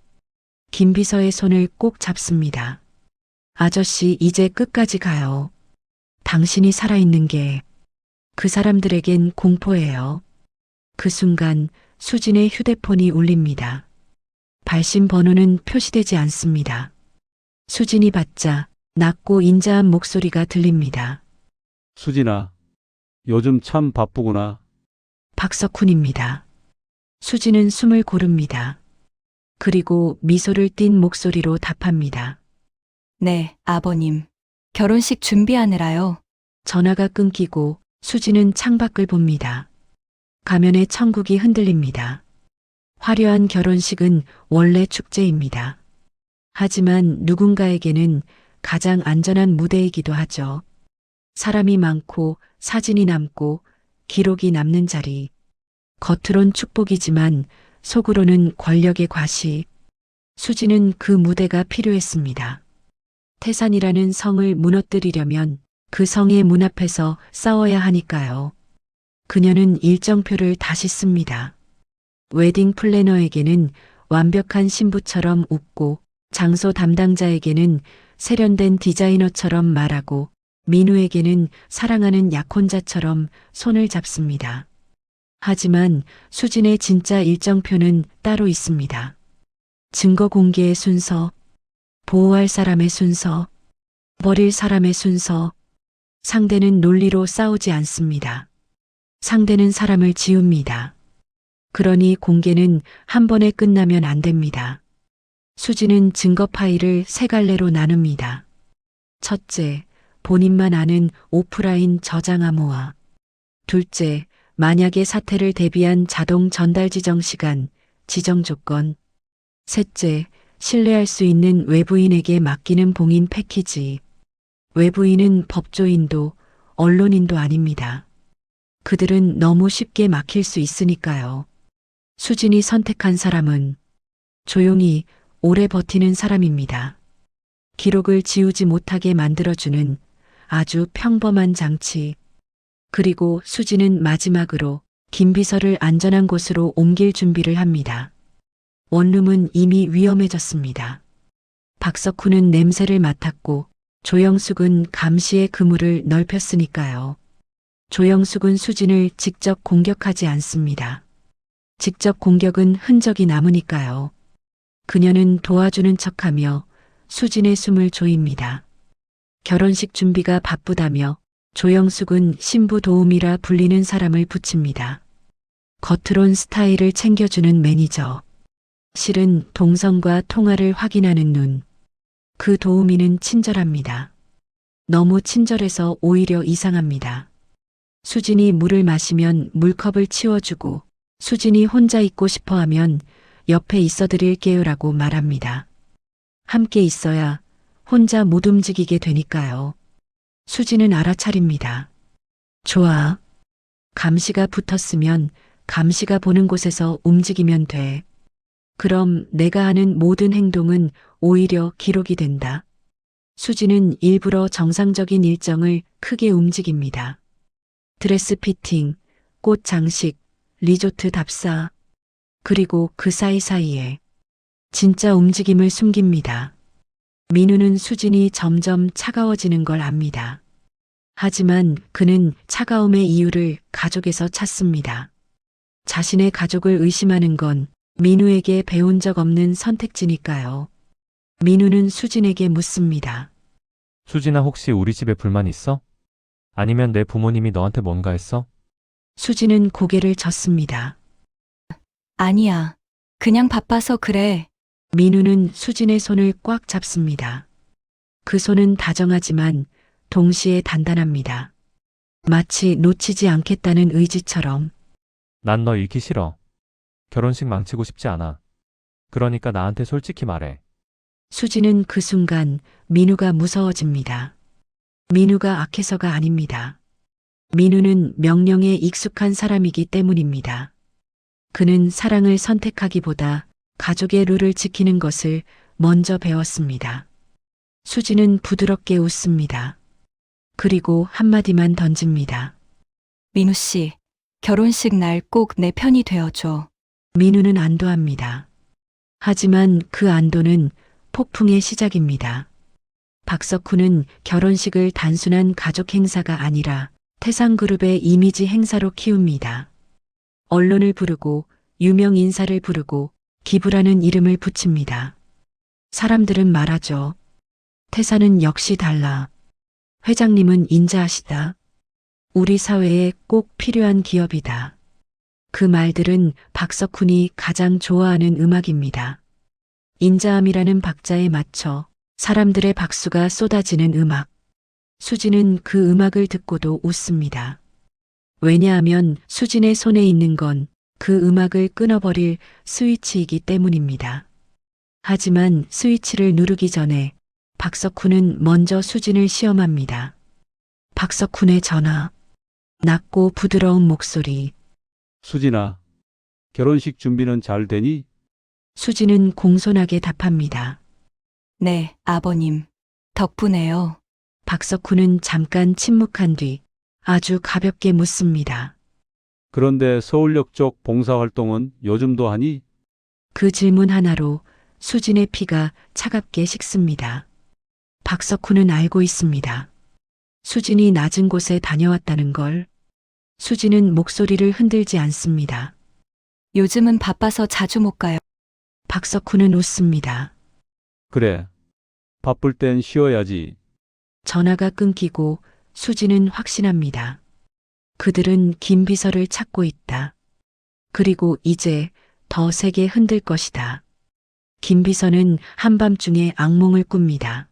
김 비서의 손을 꼭 잡습니다. 아저씨, 이제 끝까지 가요. 당신이 살아있는 게 그 사람들에겐 공포예요. 그 순간 수진의 휴대폰이 울립니다. 발신 번호는 표시되지 않습니다. 수진이 받자 낮고 인자한 목소리가 들립니다. 수진아, 요즘 참 바쁘구나. 박석훈입니다. 수지는 숨을 고릅니다. 그리고 미소를 띤 목소리로 답합니다. 네, 아버님. 결혼식 준비하느라요. 전화가 끊기고 수지는 창밖을 봅니다. 가면의 천국이 흔들립니다. 화려한 결혼식은 원래 축제입니다. 하지만 누군가에게는 가장 안전한 무대이기도 하죠. 사람이 많고 사진이 남고 기록이 남는 자리. 겉으론 축복이지만 속으로는 권력의 과시. 수지는 그 무대가 필요했습니다. 태산이라는 성을 무너뜨리려면 그 성의 문 앞에서 싸워야 하니까요. 그녀는 일정표를 다시 씁니다. 웨딩 플래너에게는 완벽한 신부처럼 웃고 장소 담당자에게는 세련된 디자이너처럼 말하고 민우에게는 사랑하는 약혼자처럼 손을 잡습니다. 하지만 수진의 진짜 일정표는 따로 있습니다. 증거 공개의 순서, 보호할 사람의 순서, 버릴 사람의 순서. 상대는 논리로 싸우지 않습니다. 상대는 사람을 지웁니다. 그러니 공개는 한 번에 끝나면 안 됩니다. 수지는 증거 파일을 세 갈래로 나눕니다. 첫째, 본인만 아는 오프라인 저장 암호화. 둘째, 만약의 사태를 대비한 자동 전달 지정 시간, 지정 조건. 셋째, 신뢰할 수 있는 외부인에게 맡기는 봉인 패키지. 외부인은 법조인도 언론인도 아닙니다. 그들은 너무 쉽게 막힐 수 있으니까요. 수진이 선택한 사람은 조용히 오래 버티는 사람입니다. 기록을 지우지 못하게 만들어주는 아주 평범한 장치. 그리고 수진은 마지막으로 김 비서를 안전한 곳으로 옮길 준비를 합니다. 원룸은 이미 위험해졌습니다. 박석훈은 냄새를 맡았고 조영숙은 감시의 그물을 넓혔으니까요. 조영숙은 수진을 직접 공격하지 않습니다. 직접 공격은 흔적이 남으니까요. 그녀는 도와주는 척하며 수진의 숨을 조입니다. 결혼식 준비가 바쁘다며 조영숙은 신부 도우미라 불리는 사람을 붙입니다. 겉으론 스타일을 챙겨주는 매니저. 실은 동선과 통화를 확인하는 눈. 그 도우미는 친절합니다. 너무 친절해서 오히려 이상합니다. 수진이 물을 마시면 물컵을 치워주고 수진이 혼자 있고 싶어 하면 옆에 있어 드릴게요라고 말합니다. 함께 있어야 혼자 못 움직이게 되니까요. 수진은 알아차립니다. 좋아. 감시가 붙었으면 감시가 보는 곳에서 움직이면 돼. 그럼 내가 하는 모든 행동은 오히려 기록이 된다. 수지는 일부러 정상적인 일정을 크게 움직입니다. 드레스 피팅, 꽃 장식, 리조트 답사. 그리고 그 사이사이에 진짜 움직임을 숨깁니다. 민우는 수진이 점점 차가워지는 걸 압니다. 하지만 그는 차가움의 이유를 가족에서 찾습니다. 자신의 가족을 의심하는 건 민우에게 배운 적 없는 선택지니까요. 민우는 수진에게 묻습니다. 수진아, 혹시 우리 집에 불만 있어? 아니면 내 부모님이 너한테 뭔가 했어? 수진은 고개를 젓습니다. 아니야. 그냥 바빠서 그래. 민우는 수진의 손을 꽉 잡습니다. 그 손은 다정하지만 동시에 단단합니다. 마치 놓치지 않겠다는 의지처럼. 난 너 잃기 싫어. 결혼식 망치고 싶지 않아. 그러니까 나한테 솔직히 말해. 수진은 그 순간 민우가 무서워집니다. 민우가 악해서가 아닙니다. 민우는 명령에 익숙한 사람이기 때문입니다. 그는 사랑을 선택하기보다 가족의 룰을 지키는 것을 먼저 배웠습니다. 수진은 부드럽게 웃습니다. 그리고 한마디만 던집니다. 민우 씨, 결혼식 날 꼭 내 편이 되어줘. 민우는 안도합니다. 하지만 그 안도는 폭풍의 시작입니다. 박석훈은 결혼식을 단순한 가족 행사가 아니라 태상그룹의 이미지 행사로 키웁니다. 언론을 부르고 유명 인사를 부르고 기부라는 이름을 붙입니다. 사람들은 말하죠. 태사는 역시 달라. 회장님은 인자하시다. 우리 사회에 꼭 필요한 기업이다. 그 말들은 박석훈이 가장 좋아하는 음악입니다. 인자함이라는 박자에 맞춰 사람들의 박수가 쏟아지는 음악. 수진은 그 음악을 듣고도 웃습니다. 왜냐하면 수진의 손에 있는 건 그 음악을 끊어버릴 스위치이기 때문입니다. 하지만 스위치를 누르기 전에 박석훈은 먼저 수진을 시험합니다. 박석훈의 전화. 낮고 부드러운 목소리. 수진아, 결혼식 준비는 잘 되니? 수진은 공손하게 답합니다. 네, 아버님. 덕분에요. 박석훈은 잠깐 침묵한 뒤 아주 가볍게 묻습니다. 그런데 서울역 쪽 봉사활동은 요즘도 하니? 그 질문 하나로 수진의 피가 차갑게 식습니다. 박석훈은 알고 있습니다. 수진이 낮은 곳에 다녀왔다는 걸. 수진은 목소리를 흔들지 않습니다. 요즘은 바빠서 자주 못 가요. 박석훈은 웃습니다. 그래. 바쁠 땐 쉬어야지. 전화가 끊기고 수진은 확신합니다. 그들은 김 비서를 찾고 있다. 그리고 이제 더 세게 흔들 것이다. 김 비서는 한밤중에 악몽을 꿉니다.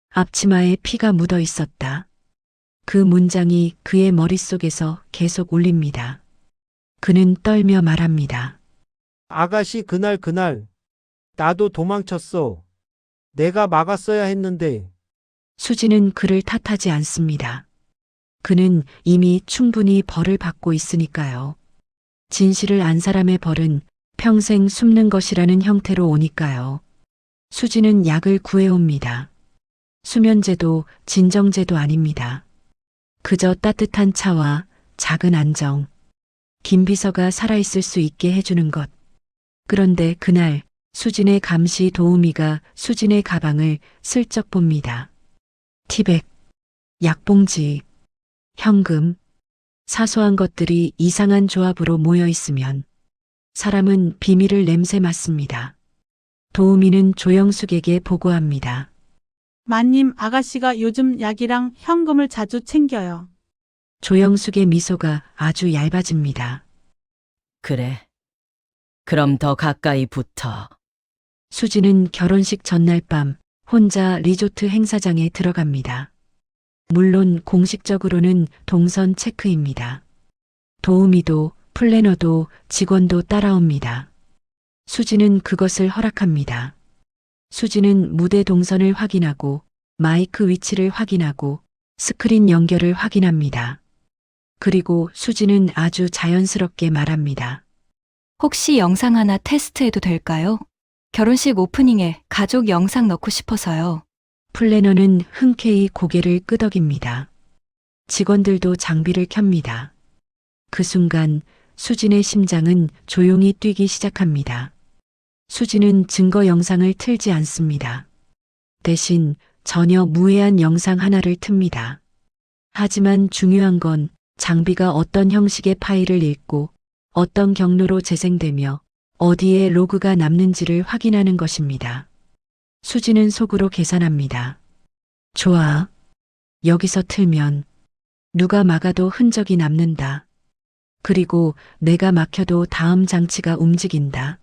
앞치마에 피가 묻어 있었다. 그 문장이 그의 머릿속에서 계속 울립니다. 그는 떨며 말합니다. 아가씨 그날 나도 도망쳤어. 내가 막았어야 했는데. 수진은 그를 탓하지 않습니다. 그는 이미 충분히 벌을 받고 있으니까요. 진실을 안 사람의 벌은 평생 숨는 것이라는 형태로 오니까요. 수진은 약을 구해옵니다. 수면제도 진정제도 아닙니다. 그저 따뜻한 차와 작은 안정. 김 비서가 살아있을 수 있게 해주는 것. 그런데 그날 수진의 감시 도우미가 수진의 가방을 슬쩍 봅니다. 티백, 약봉지, 현금, 사소한 것들이 이상한 조합으로 모여 있으면 사람은 비밀을 냄새 맡습니다. 도우미는 조영숙에게 보고합니다. 마님, 아가씨가 요즘 약이랑 현금을 자주 챙겨요. 조영숙의 미소가 아주 얇아집니다. 그래. 그럼 더 가까이 붙어. 수지는 결혼식 전날 밤 혼자 리조트 행사장에 들어갑니다. 물론 공식적으로는 동선 체크입니다. 도우미도 플래너도 직원도 따라옵니다. 수지는 그것을 허락합니다. 수지는 무대 동선을 확인하고 마이크 위치를 확인하고 스크린 연결을 확인합니다. 그리고 수지는 아주 자연스럽게 말합니다. 혹시 영상 하나 테스트해도 될까요? 결혼식 오프닝에 가족 영상 넣고 싶어서요. 플래너는 흔쾌히 고개를 끄덕입니다. 직원들도 장비를 켭니다. 그 순간 수진의 심장은 조용히 뛰기 시작합니다. 수진은 증거 영상을 틀지 않습니다. 대신 전혀 무해한 영상 하나를 틉니다. 하지만 중요한 건 장비가 어떤 형식의 파일을 읽고 어떤 경로로 재생되며 어디에 로그가 남는지를 확인하는 것입니다. 수지는 속으로 계산합니다. 좋아. 여기서 틀면 누가 막아도 흔적이 남는다. 그리고 내가 막혀도 다음 장치가 움직인다.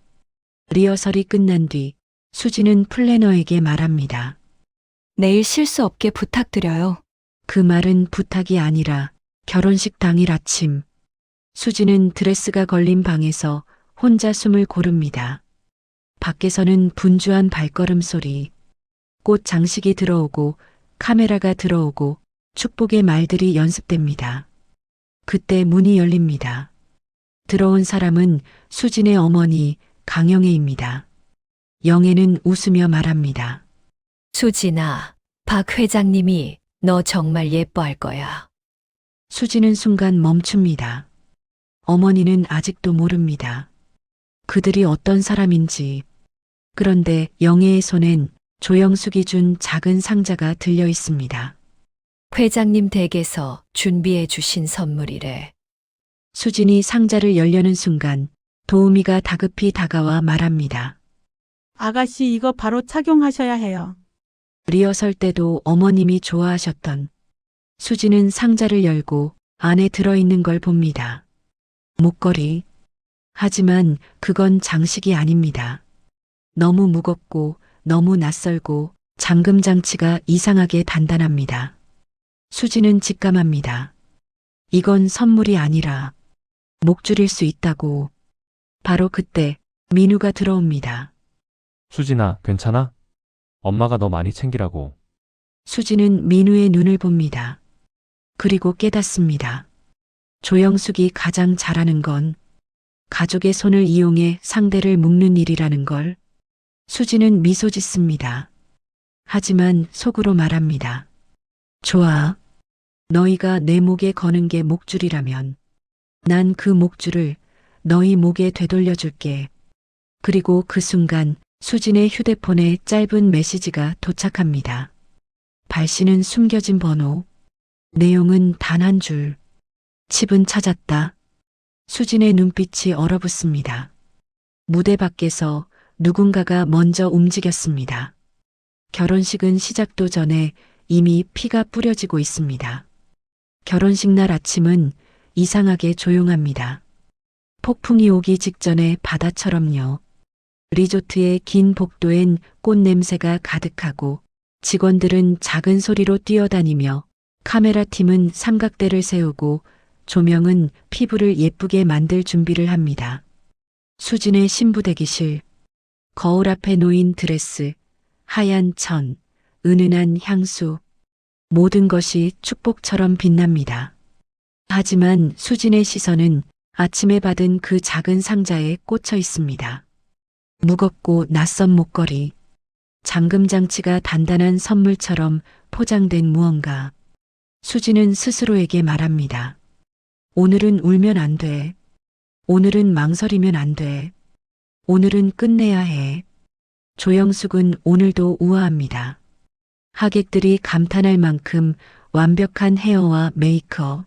리허설이 끝난 뒤 수지는 플래너에게 말합니다. 내일 실수 없게 부탁드려요. 그 말은 부탁이 아니라 결혼식 당일 아침 수지는 드레스가 걸린 방에서 혼자 숨을 고릅니다. 밖에서는 분주한 발걸음 소리, 꽃 장식이 들어오고 카메라가 들어오고 축복의 말들이 연습됩니다. 그때 문이 열립니다. 들어온 사람은 수진의 어머니 강영애입니다. 영애는 웃으며 말합니다. 수진아, 박 회장님이 너 정말 예뻐할 거야. 수지는 순간 멈춥니다. 어머니는 아직도 모릅니다. 그들이 어떤 사람인지. 그런데 영애의 손엔 조영숙이 준 작은 상자가 들려 있습니다. 회장님 댁에서 준비해 주신 선물이래. 수진이 상자를 열려는 순간 도우미가 다급히 다가와 말합니다. 아가씨 이거 바로 착용하셔야 해요. 리허설 때도 어머님이 좋아하셨던 수지는 상자를 열고 안에 들어있는 걸 봅니다. 목걸이. 하지만 그건 장식이 아닙니다. 너무 무겁고 너무 낯설고 잠금 장치가 이상하게 단단합니다. 수지는 직감합니다. 이건 선물이 아니라 목줄일 수 있다고. 바로 그때 민우가 들어옵니다. 수진아, 괜찮아? 엄마가 너 많이 챙기라고. 수지는 민우의 눈을 봅니다. 그리고 깨닫습니다. 조영숙이 가장 잘하는 건 가족의 손을 이용해 상대를 묶는 일이라는 걸. 수지는 미소 짓습니다. 하지만 속으로 말합니다. 좋아. 너희가 내 목에 거는 게 목줄이라면 난 그 목줄을 너희 목에 되돌려 줄게. 그리고 그 순간 수진의 휴대폰에 짧은 메시지가 도착합니다. 발신은 숨겨진 번호. 내용은 단 한 줄. 칩은 찾았다. 수진의 눈빛이 얼어붙습니다. 무대 밖에서 누군가가 먼저 움직였습니다. 결혼식은 시작도 전에 이미 피가 뿌려지고 있습니다. 결혼식 날 아침은 이상하게 조용합니다. 폭풍이 오기 직전에 바다처럼요. 리조트의 긴 복도엔 꽃 냄새가 가득하고 직원들은 작은 소리로 뛰어다니며 카메라팀은 삼각대를 세우고 조명은 피부를 예쁘게 만들 준비를 합니다. 수진의 신부 대기실, 거울 앞에 놓인 드레스, 하얀 천, 은은한 향수, 모든 것이 축복처럼 빛납니다. 하지만 수진의 시선은 아침에 받은 그 작은 상자에 꽂혀 있습니다. 무겁고 낯선 목걸이, 잠금 장치가 단단한 선물처럼 포장된 무언가. 수진은 스스로에게 말합니다. 오늘은 울면 안 돼. 오늘은 망설이면 안 돼. 오늘은 끝내야 해. 조영숙은 오늘도 우아합니다. 하객들이 감탄할 만큼 완벽한 헤어와 메이크업.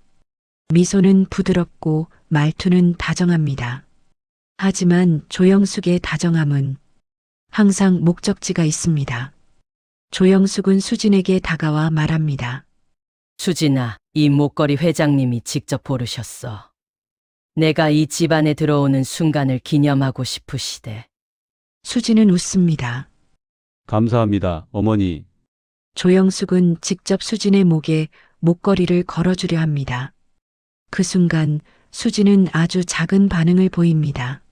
미소는 부드럽고 말투는 다정합니다. 하지만 조영숙의 다정함은 항상 목적지가 있습니다. 조영숙은 수진에게 다가와 말합니다. 수진아, 이 목걸이 회장님이 직접 고르셨어. 내가 이 집안에 들어오는 순간을 기념하고 싶으시대. 수진은 웃습니다. 감사합니다, 어머니. 조영숙은 직접 수진의 목에 목걸이를 걸어주려 합니다. 그 순간 수진은 아주 작은 반응을 보입니다.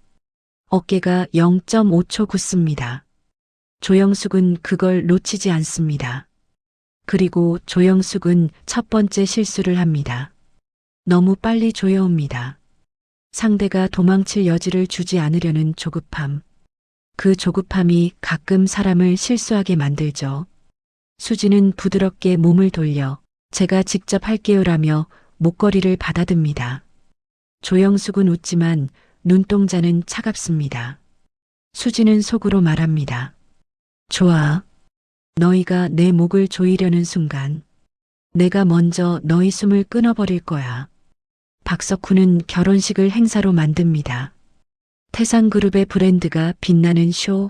어깨가 0.5초 굳습니다. 조영숙은 그걸 놓치지 않습니다. 그리고 조영숙은 첫 번째 실수를 합니다. 너무 빨리 조여옵니다. 상대가 도망칠 여지를 주지 않으려는 조급함. 그 조급함이 가끔 사람을 실수하게 만들죠. 수지는 부드럽게 몸을 돌려 제가 직접 할게요라며 목걸이를 받아듭니다. 조영숙은 웃지만 눈동자는 차갑습니다. 수지는 속으로 말합니다. 좋아. 너희가 내 목을 조이려는 순간 내가 먼저 너희 숨을 끊어버릴 거야. 박석훈은 결혼식을 행사로 만듭니다. 태상그룹의 브랜드가 빛나는 쇼,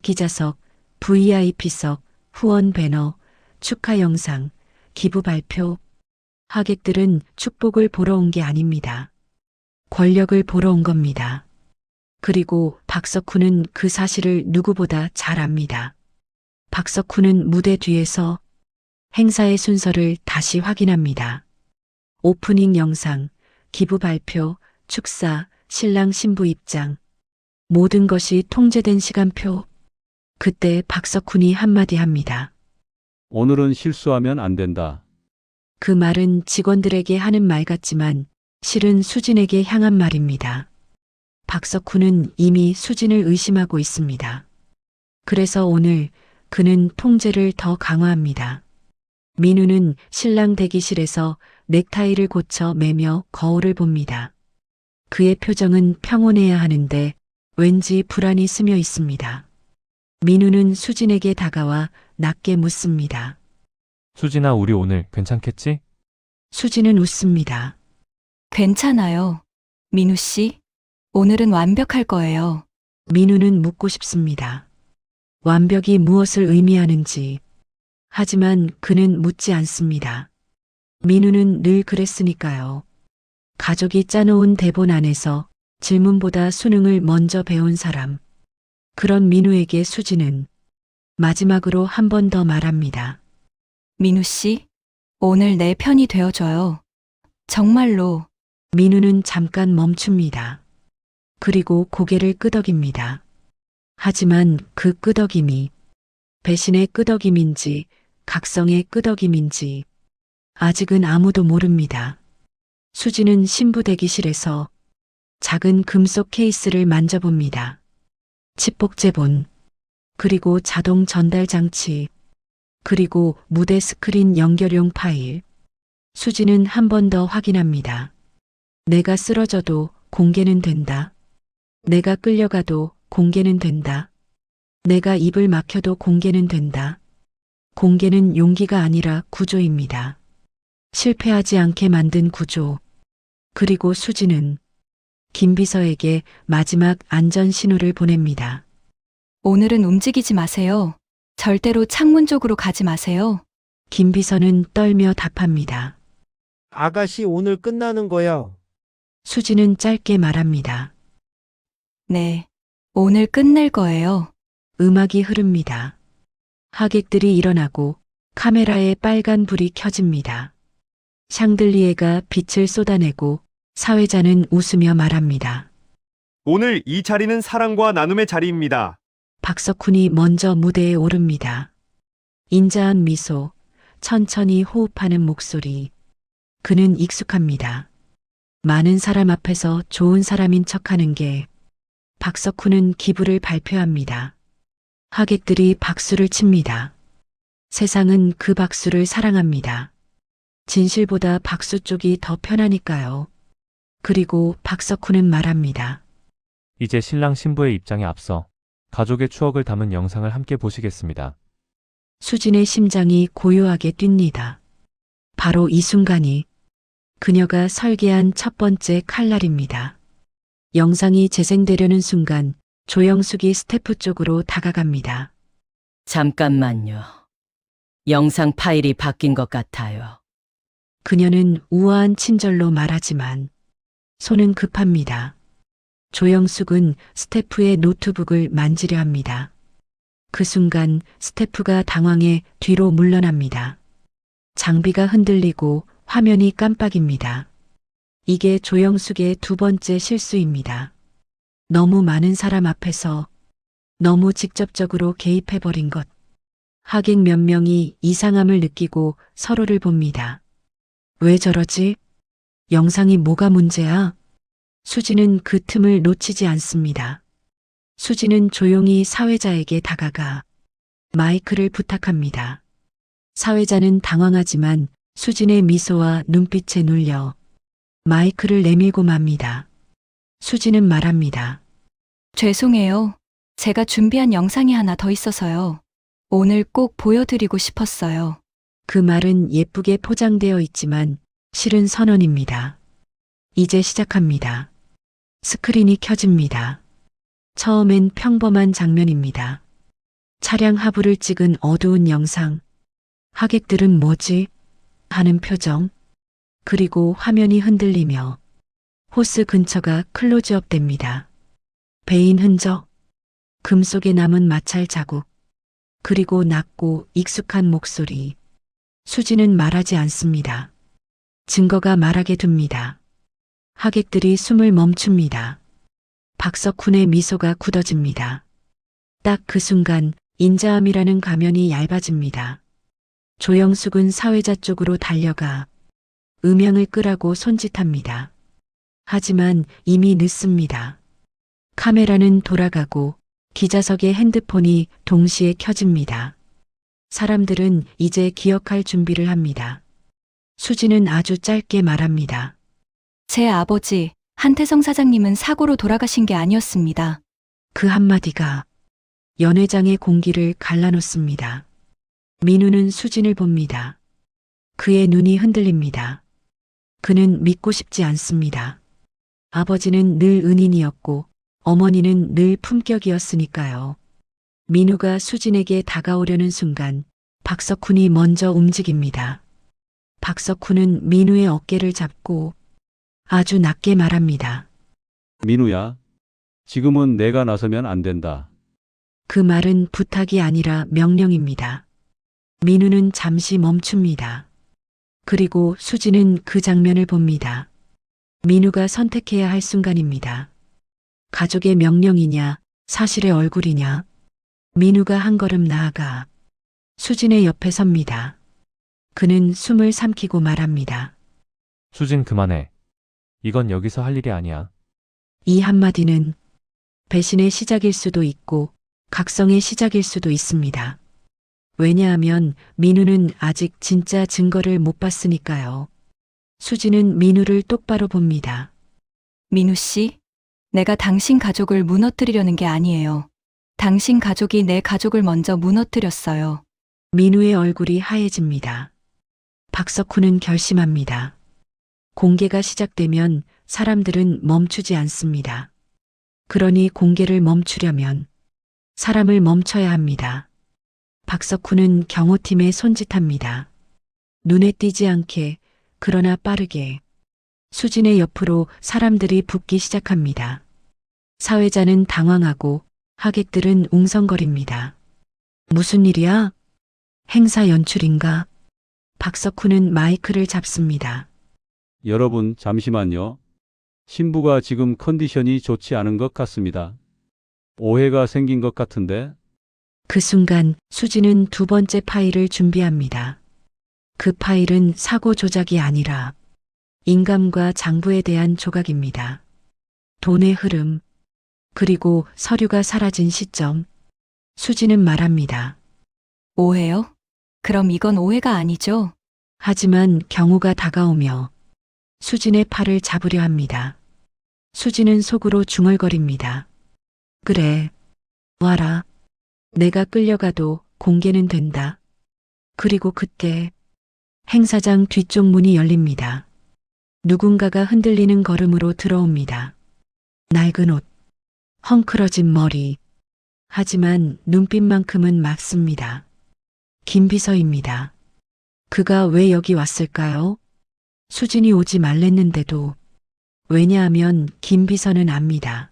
기자석, VIP석, 후원 배너, 축하 영상, 기부 발표. 하객들은 축복을 보러 온 게 아닙니다. 권력을 보러 온 겁니다. 그리고 박석훈은 그 사실을 누구보다 잘 압니다. 박석훈은 무대 뒤에서 행사의 순서를 다시 확인합니다. 오프닝 영상, 기부 발표, 축사, 신랑 신부 입장. 모든 것이 통제된 시간표. 그때 박석훈이 한마디 합니다. 오늘은 실수하면 안 된다. 그 말은 직원들에게 하는 말 같지만 실은 수진에게 향한 말입니다. 박석훈은 이미 수진을 의심하고 있습니다. 그래서 오늘 그는 통제를 더 강화합니다. 민우는 신랑 대기실에서 넥타이를 고쳐 매며 거울을 봅니다. 그의 표정은 평온해야 하는데 왠지 불안이 스며 있습니다. 민우는 수진에게 다가와 낮게 묻습니다. 수진아, 우리 오늘 괜찮겠지? 수진은 웃습니다. 괜찮아요. 민우 씨, 오늘은 완벽할 거예요. 민우는 묻고 싶습니다. 완벽이 무엇을 의미하는지. 하지만 그는 묻지 않습니다. 민우는 늘 그랬으니까요. 가족이 짜놓은 대본 안에서 질문보다 수능을 먼저 배운 사람. 그런 민우에게 수진은 마지막으로 한 번 더 말합니다. 민우 씨, 오늘 내 편이 되어줘요. 정말로. 민우는 잠깐 멈춥니다. 그리고 고개를 끄덕입니다. 하지만 그 끄덕임이 배신의 끄덕임인지 각성의 끄덕임인지 아직은 아무도 모릅니다. 수진은 신부 대기실에서 작은 금속 케이스를 만져봅니다. 칩복제본, 그리고 자동 전달 장치, 그리고 무대 스크린 연결용 파일. 수진은 한 번 더 확인합니다. 내가 쓰러져도 공개는 된다. 내가 끌려가도 공개는 된다. 내가 입을 막혀도 공개는 된다. 공개는 용기가 아니라 구조입니다. 실패하지 않게 만든 구조. 그리고 수진은 김 비서에게 마지막 안전 신호를 보냅니다. 오늘은 움직이지 마세요. 절대로 창문 쪽으로 가지 마세요. 김 비서는 떨며 답합니다. 아가씨 오늘 끝나는 거야. 수진은 짧게 말합니다. 네, 오늘 끝낼 거예요. 음악이 흐릅니다. 하객들이 일어나고 카메라에 빨간 불이 켜집니다. 샹들리에가 빛을 쏟아내고 사회자는 웃으며 말합니다. 오늘 이 자리는 사랑과 나눔의 자리입니다. 박석훈이 먼저 무대에 오릅니다. 인자한 미소, 천천히 호흡하는 목소리. 그는 익숙합니다. 많은 사람 앞에서 좋은 사람인 척하는 게. 박석훈은 기부를 발표합니다. 하객들이 박수를 칩니다. 세상은 그 박수를 사랑합니다. 진실보다 박수 쪽이 더 편하니까요. 그리고 박석훈은 말합니다. 이제 신랑 신부의 입장에 앞서 가족의 추억을 담은 영상을 함께 보시겠습니다. 수진의 심장이 고요하게 뜁니다. 바로 이 순간이 그녀가 설계한 첫 번째 칼날입니다. 영상이 재생되려는 순간 조영숙이 스태프 쪽으로 다가갑니다. 잠깐만요. 영상 파일이 바뀐 것 같아요. 그녀는 우아한 친절로 말하지만 손은 급합니다. 조영숙은 스태프의 노트북을 만지려 합니다. 그 순간 스태프가 당황해 뒤로 물러납니다. 장비가 흔들리고 화면이 깜빡입니다. 이게 조영숙의 두 번째 실수입니다. 너무 많은 사람 앞에서 너무 직접적으로 개입해버린 것. 하객 몇 명이 이상함을 느끼고 서로를 봅니다. 왜 저러지? 영상이 뭐가 문제야? 수진은 그 틈을 놓치지 않습니다. 수진은 조용히 사회자에게 다가가 마이크를 부탁합니다. 사회자는 당황하지만 수진의 미소와 눈빛에 눌려 마이크를 내밀고 맙니다. 수진은 말합니다. 죄송해요. 제가 준비한 영상이 하나 더 있어서요. 오늘 꼭 보여드리고 싶었어요. 그 말은 예쁘게 포장되어 있지만 실은 선언입니다. 이제 시작합니다. 스크린이 켜집니다. 처음엔 평범한 장면입니다. 차량 하부를 찍은 어두운 영상. 하객들은 뭐지? 하는 표정. 그리고 화면이 흔들리며 호스 근처가 클로즈업 됩니다. 베인 흔적, 금속에 남은 마찰 자국, 그리고 낮고 익숙한 목소리. 수지는 말하지 않습니다. 증거가 말하게 둡니다. 하객들이 숨을 멈춥니다. 박석훈의 미소가 굳어집니다. 딱 그 순간 인자함이라는 가면이 얇아집니다. 조영숙은 사회자 쪽으로 달려가 음향을 끄라고 손짓합니다. 하지만 이미 늦습니다. 카메라는 돌아가고 기자석의 핸드폰이 동시에 켜집니다. 사람들은 이제 기억할 준비를 합니다. 수지는 아주 짧게 말합니다. 제 아버지, 한태성 사장님은 사고로 돌아가신 게 아니었습니다. 그 한마디가 연회장의 공기를 갈라놓습니다. 민우는 수진을 봅니다. 그의 눈이 흔들립니다. 그는 믿고 싶지 않습니다. 아버지는 늘 은인이었고 어머니는 늘 품격이었으니까요. 민우가 수진에게 다가오려는 순간 박석훈이 먼저 움직입니다. 박석훈은 민우의 어깨를 잡고 아주 낮게 말합니다. 민우야, 지금은 내가 나서면 안 된다. 그 말은 부탁이 아니라 명령입니다. 민우는 잠시 멈춥니다. 그리고 수지는 그 장면을 봅니다. 민우가 선택해야 할 순간입니다. 가족의 명령이냐, 사실의 얼굴이냐. 민우가 한 걸음 나아가 수진의 옆에 섭니다. 그는 숨을 삼키고 말합니다. 수진 그만해. 이건 여기서 할 일이 아니야. 이 한마디는 배신의 시작일 수도 있고 각성의 시작일 수도 있습니다. 왜냐하면 민우는 아직 진짜 증거를 못 봤으니까요. 수지는 민우를 똑바로 봅니다. 민우 씨, 내가 당신 가족을 무너뜨리려는 게 아니에요. 당신 가족이 내 가족을 먼저 무너뜨렸어요. 민우의 얼굴이 하얘집니다. 박석훈은 결심합니다. 공개가 시작되면 사람들은 멈추지 않습니다. 그러니 공개를 멈추려면 사람을 멈춰야 합니다. 박석훈은 경호팀에 손짓합니다. 눈에 띄지 않게 그러나 빠르게 수진의 옆으로 사람들이 붙기 시작합니다. 사회자는 당황하고 하객들은 웅성거립니다. 무슨 일이야? 행사 연출인가? 박석훈은 마이크를 잡습니다. 여러분, 잠시만요. 신부가 지금 컨디션이 좋지 않은 것 같습니다. 오해가 생긴 것 같은데. 그 순간 수지는 두 번째 파일을 준비합니다. 그 파일은 사고 조작이 아니라 인감과 장부에 대한 조각입니다. 돈의 흐름, 그리고 서류가 사라진 시점. 수지는 말합니다. 오해요? 그럼 이건 오해가 아니죠? 하지만 경호가 다가오며 수진의 팔을 잡으려 합니다. 수진은 속으로 중얼거립니다. 그래, 와라. 내가 끌려가도 공개는 된다. 그리고 그때 행사장 뒤쪽 문이 열립니다. 누군가가 흔들리는 걸음으로 들어옵니다. 낡은 옷, 헝클어진 머리. 하지만 눈빛만큼은 맑습니다. 김비서입니다. 그가 왜 여기 왔을까요? 수진이 오지 말랬는데도. 왜냐하면 김비서는 압니다.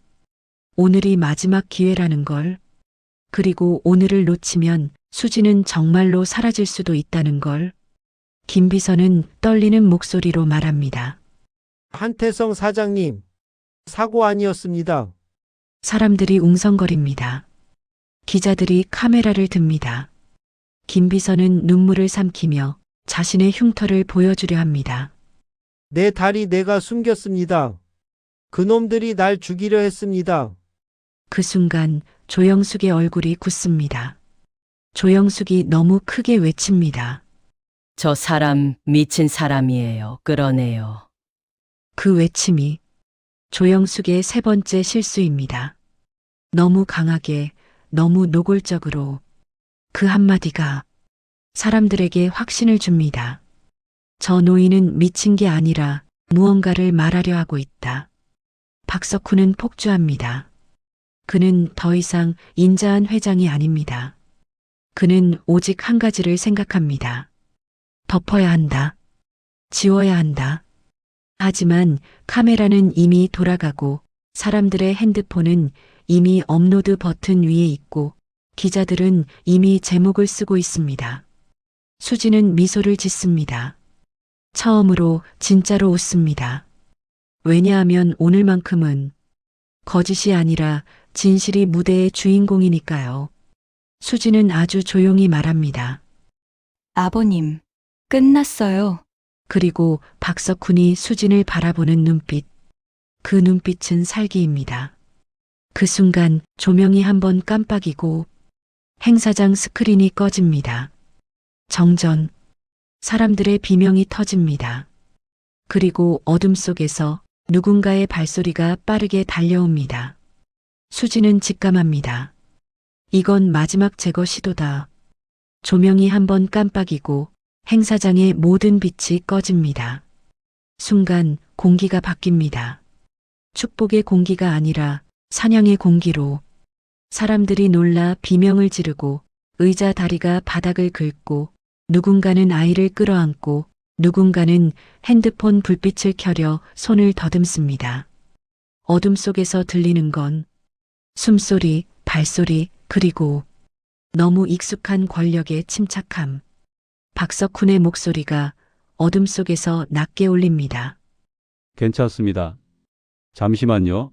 오늘이 마지막 기회라는 걸. 그리고 오늘을 놓치면 수진은 정말로 사라질 수도 있다는 걸. 김비서는 떨리는 목소리로 말합니다. 한태성 사장님, 사고 아니었습니다. 사람들이 웅성거립니다. 기자들이 카메라를 듭니다. 김비서는 눈물을 삼키며 자신의 흉터를 보여주려 합니다. 내 다리 내가 숨겼습니다. 그놈들이 날 죽이려 했습니다. 그 순간 조영숙의 얼굴이 굳습니다. 조영숙이 너무 크게 외칩니다. 저 사람 미친 사람이에요. 끌어내요. 그 외침이 조영숙의 세 번째 실수입니다. 너무 강하게, 너무 노골적으로. 그 한마디가 사람들에게 확신을 줍니다. 저 노인은 미친 게 아니라 무언가를 말하려 하고 있다. 박석훈은 폭주합니다. 그는 더 이상 인자한 회장이 아닙니다. 그는 오직 한 가지를 생각합니다. 덮어야 한다. 지워야 한다. 하지만 카메라는 이미 돌아가고 사람들의 핸드폰은 이미 업로드 버튼 위에 있고 기자들은 이미 제목을 쓰고 있습니다. 수지는 미소를 짓습니다. 처음으로 진짜로 웃습니다. 왜냐하면 오늘만큼은 거짓이 아니라 진실이 무대의 주인공이니까요. 수지는 아주 조용히 말합니다. 아버님, 끝났어요. 그리고 박석훈이 수진을 바라보는 눈빛. 그 눈빛은 살기입니다. 그 순간 조명이 한번 깜빡이고 행사장 스크린이 꺼집니다. 정전. 사람들의 비명이 터집니다. 그리고 어둠 속에서 누군가의 발소리가 빠르게 달려옵니다. 수지는 직감합니다. 이건 마지막 제거 시도다. 조명이 한번 깜빡이고 행사장의 모든 빛이 꺼집니다. 순간 공기가 바뀝니다. 축복의 공기가 아니라 사냥의 공기로 사람들이 놀라 비명을 지르고 의자 다리가 바닥을 긁고 누군가는 아이를 끌어안고 누군가는 핸드폰 불빛을 켜려 손을 더듬습니다. 어둠 속에서 들리는 건 숨소리, 발소리, 그리고 너무 익숙한 권력의 침착함. 박석훈의 목소리가 어둠 속에서 낮게 울립니다. 괜찮습니다. 잠시만요.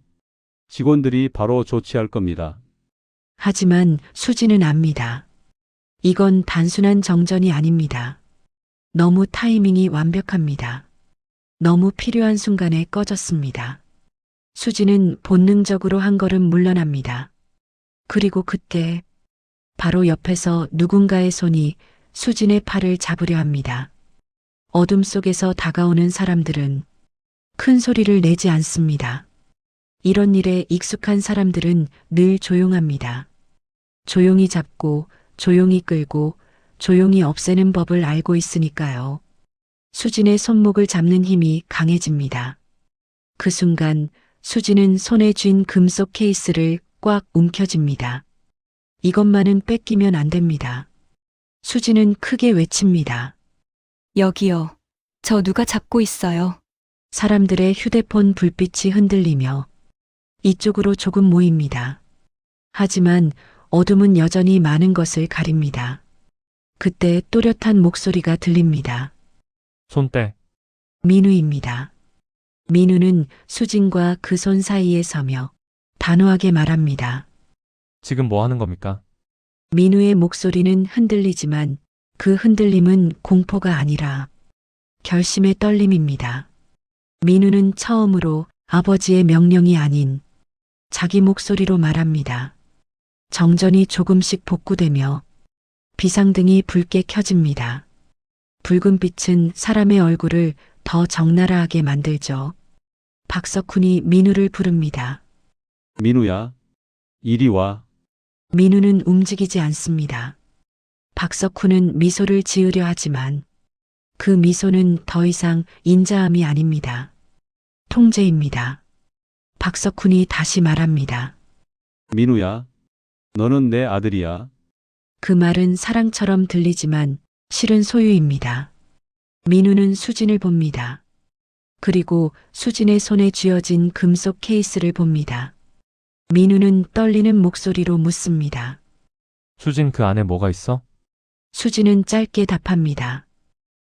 직원들이 바로 조치할 겁니다. 하지만 수지는 압니다. 이건 단순한 정전이 아닙니다. 너무 타이밍이 완벽합니다. 너무 필요한 순간에 꺼졌습니다. 수지는 본능적으로 한 걸음 물러납니다. 그리고 그때 바로 옆에서 누군가의 손이 수진의 팔을 잡으려 합니다. 어둠 속에서 다가오는 사람들은 큰 소리를 내지 않습니다. 이런 일에 익숙한 사람들은 늘 조용합니다. 조용히 잡고 조용히 끌고 조용히 없애는 법을 알고 있으니까요. 수진의 손목을 잡는 힘이 강해집니다. 그 순간 수진은 손에 쥔 금속 케이스를 꽉 움켜쥡니다. 이것만은 뺏기면 안 됩니다. 수진은 크게 외칩니다. 여기요. 저 누가 잡고 있어요. 사람들의 휴대폰 불빛이 흔들리며 이쪽으로 조금 모입니다. 하지만 어둠은 여전히 많은 것을 가립니다. 그때 또렷한 목소리가 들립니다. 손 떼. 민우입니다. 민우는 수진과 그 손 사이에 서며 단호하게 말합니다. 지금 뭐 하는 겁니까? 민우의 목소리는 흔들리지만 그 흔들림은 공포가 아니라 결심의 떨림입니다. 민우는 처음으로 아버지의 명령이 아닌 자기 목소리로 말합니다. 정전이 조금씩 복구되며 비상등이 붉게 켜집니다. 붉은 빛은 사람의 얼굴을 더 적나라하게 만들죠. 박석훈이 민우를 부릅니다. 민우야, 이리 와. 민우는 움직이지 않습니다. 박석훈은 미소를 지으려 하지만 그 미소는 더 이상 인자함이 아닙니다. 통제입니다. 박석훈이 다시 말합니다. 민우야, 너는 내 아들이야. 그 말은 사랑처럼 들리지만 실은 소유입니다. 민우는 수진을 봅니다. 그리고 수진의 손에 쥐어진 금속 케이스를 봅니다. 민우는 떨리는 목소리로 묻습니다. 수진 그 안에 뭐가 있어? 수진은 짧게 답합니다.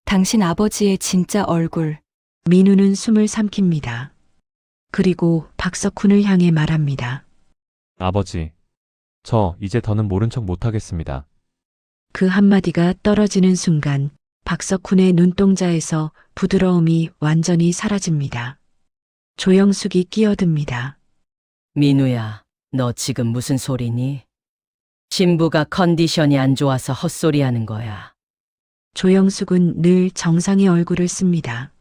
당신 아버지의 진짜 얼굴. 민우는 숨을 삼킵니다. 그리고 박석훈을 향해 말합니다. 아버지. 저 이제 더는 모른 척 못하겠습니다. 그 한마디가 떨어지는 순간 박석훈의 눈동자에서 부드러움이 완전히 사라집니다. 조영숙이 끼어듭니다. 민우야, 너 지금 무슨 소리니? 신부가 컨디션이 안 좋아서 헛소리하는 거야. 조영숙은 늘 정상의 얼굴을 씁니다.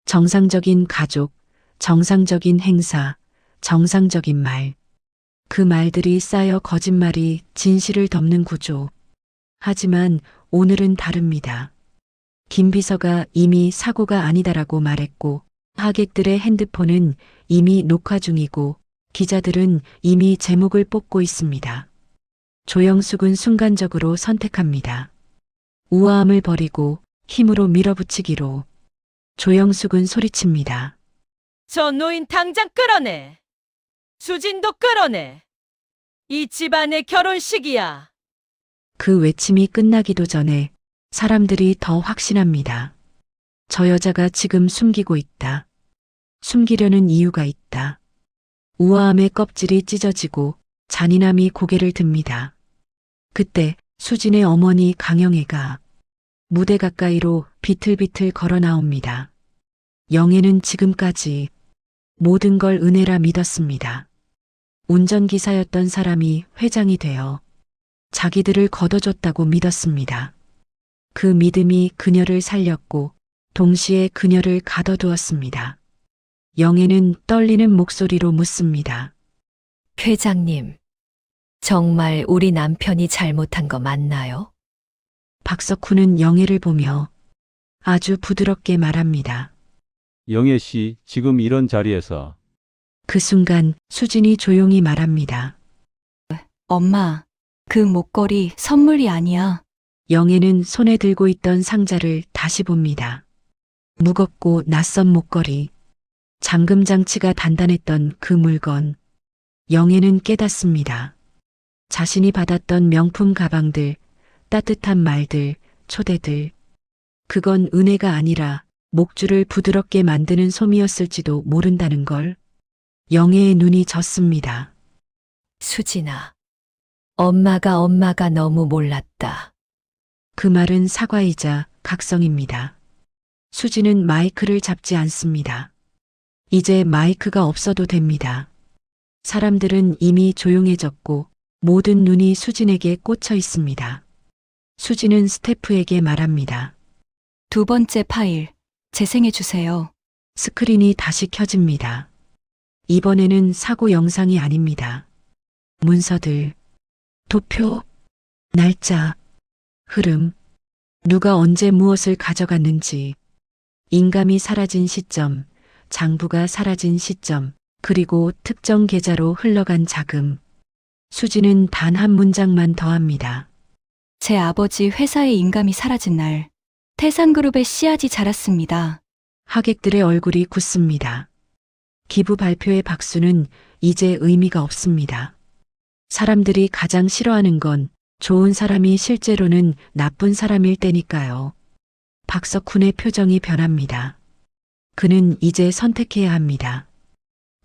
정상적인 가족, 정상적인 행사, 정상적인 말. 그 말들이 쌓여 거짓말이 진실을 덮는 구조. 하지만 오늘은 다릅니다. 김 비서가 이미 사고가 아니다라고 말했고 하객들의 핸드폰은 이미 녹화 중이고 기자들은 이미 제목을 뽑고 있습니다. 조영숙은 순간적으로 선택합니다. 우아함을 버리고 힘으로 밀어붙이기로. 조영숙은 소리칩니다. 저 노인 당장 끌어내. 수진도 끌어내. 이 집안의 결혼식이야. 그 외침이 끝나기도 전에 사람들이 더 확신합니다. 저 여자가 지금 숨기고 있다. 숨기려는 이유가 있다. 우아함의 껍질이 찢어지고 잔인함이 고개를 듭니다. 그때 수진의 어머니 강영애가 무대 가까이로 비틀비틀 걸어 나옵니다. 영애는 지금까지 모든 걸 은혜라 믿었습니다. 운전기사였던 사람이 회장이 되어 자기들을 걷어줬다고 믿었습니다. 그 믿음이 그녀를 살렸고 동시에 그녀를 가둬두었습니다. 영애는 떨리는 목소리로 묻습니다. 회장님, 정말 우리 남편이 잘못한 거 맞나요? 박석훈은 영애를 보며 아주 부드럽게 말합니다. 영애 씨, 지금 이런 자리에서 그 순간 수진이 조용히 말합니다. 엄마, 그 목걸이 선물이 아니야. 영애는 손에 들고 있던 상자를 다시 봅니다. 무겁고 낯선 목걸이, 잠금 장치가 단단했던 그 물건. 영애는 깨닫습니다. 자신이 받았던 명품 가방들, 따뜻한 말들, 초대들. 그건 은혜가 아니라 목줄을 부드럽게 만드는 솜이었을지도 모른다는 걸. 영애의 눈이 졌습니다. 수진아, 엄마가 너무 몰랐다. 그 말은 사과이자 각성입니다. 수지는 마이크를 잡지 않습니다. 이제 마이크가 없어도 됩니다. 사람들은 이미 조용해졌고 모든 눈이 수진에게 꽂혀 있습니다. 수진은 스태프에게 말합니다. 2번째 파일, 재생해 주세요. 스크린이 다시 켜집니다. 이번에는 사고 영상이 아닙니다. 문서들, 도표, 날짜, 흐름, 누가 언제 무엇을 가져갔는지, 인감이 사라진 시점, 장부가 사라진 시점, 그리고 특정 계좌로 흘러간 자금. 수지는 단 한 문장만 더합니다. 제 아버지 회사의 인감이 사라진 날, 태산그룹의 씨앗이 자랐습니다. 하객들의 얼굴이 굳습니다. 기부 발표의 박수는 이제 의미가 없습니다. 사람들이 가장 싫어하는 건 좋은 사람이 실제로는 나쁜 사람일 때니까요. 박석훈의 표정이 변합니다. 그는 이제 선택해야 합니다.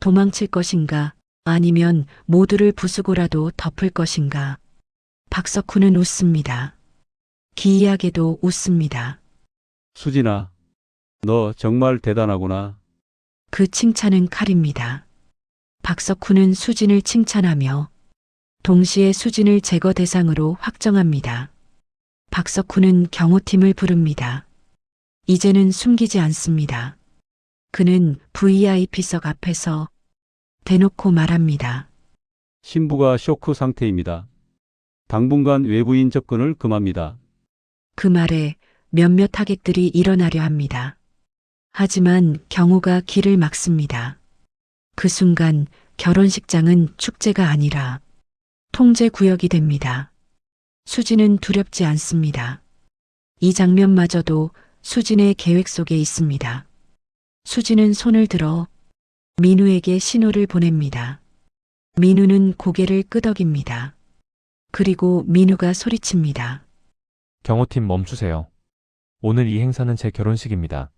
도망칠 것인가, 아니면 모두를 부수고라도 덮을 것인가. 박석훈은 웃습니다. 기이하게도 웃습니다. 수진아, 너 정말 대단하구나. 그 칭찬은 칼입니다. 박석훈은 수진을 칭찬하며 동시에 수진을 제거 대상으로 확정합니다. 박석훈은 경호팀을 부릅니다. 이제는 숨기지 않습니다. 그는 VIP석 앞에서 대놓고 말합니다. 신부가 쇼크 상태입니다. 당분간 외부인 접근을 금합니다. 그 말에 몇몇 하객들이 일어나려 합니다. 하지만 경호가 길을 막습니다. 그 순간 결혼식장은 축제가 아니라 통제 구역이 됩니다. 수진은 두렵지 않습니다. 이 장면마저도 수진의 계획 속에 있습니다. 수진은 손을 들어 민우에게 신호를 보냅니다. 민우는 고개를 끄덕입니다. 그리고 민우가 소리칩니다. 경호팀 멈추세요. 오늘 이 행사는 제 결혼식입니다.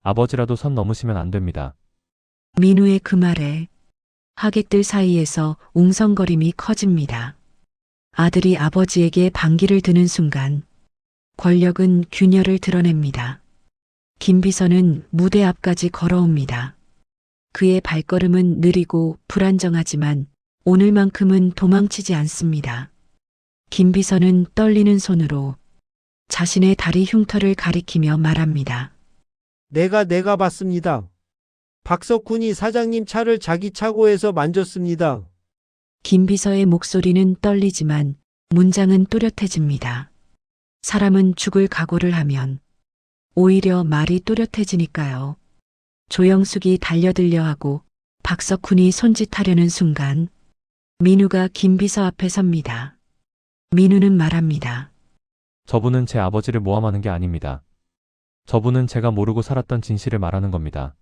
아버지라도 선 넘으시면 안 됩니다. 민우의 그 말에 하객들 사이에서 웅성거림이 커집니다. 아들이 아버지에게 반기를 드는 순간 권력은 균열을 드러냅니다. 김 비서는 무대 앞까지 걸어옵니다. 그의 발걸음은 느리고 불안정하지만 오늘만큼은 도망치지 않습니다. 김 비서는 떨리는 손으로 자신의 다리 흉터를 가리키며 말합니다. 내가 봤습니다. 박석훈이 사장님 차를 자기 차고에서 만졌습니다. 김 비서의 목소리는 떨리지만 문장은 또렷해집니다. 사람은 죽을 각오를 하면 오히려 말이 또렷해지니까요. 조영숙이 달려들려 하고 박석훈이 손짓하려는 순간 민우가 김비서 앞에 섭니다. 민우는 말합니다. 저분은 제 아버지를 모함하는 게 아닙니다. 저분은 제가 모르고 살았던 진실을 말하는 겁니다.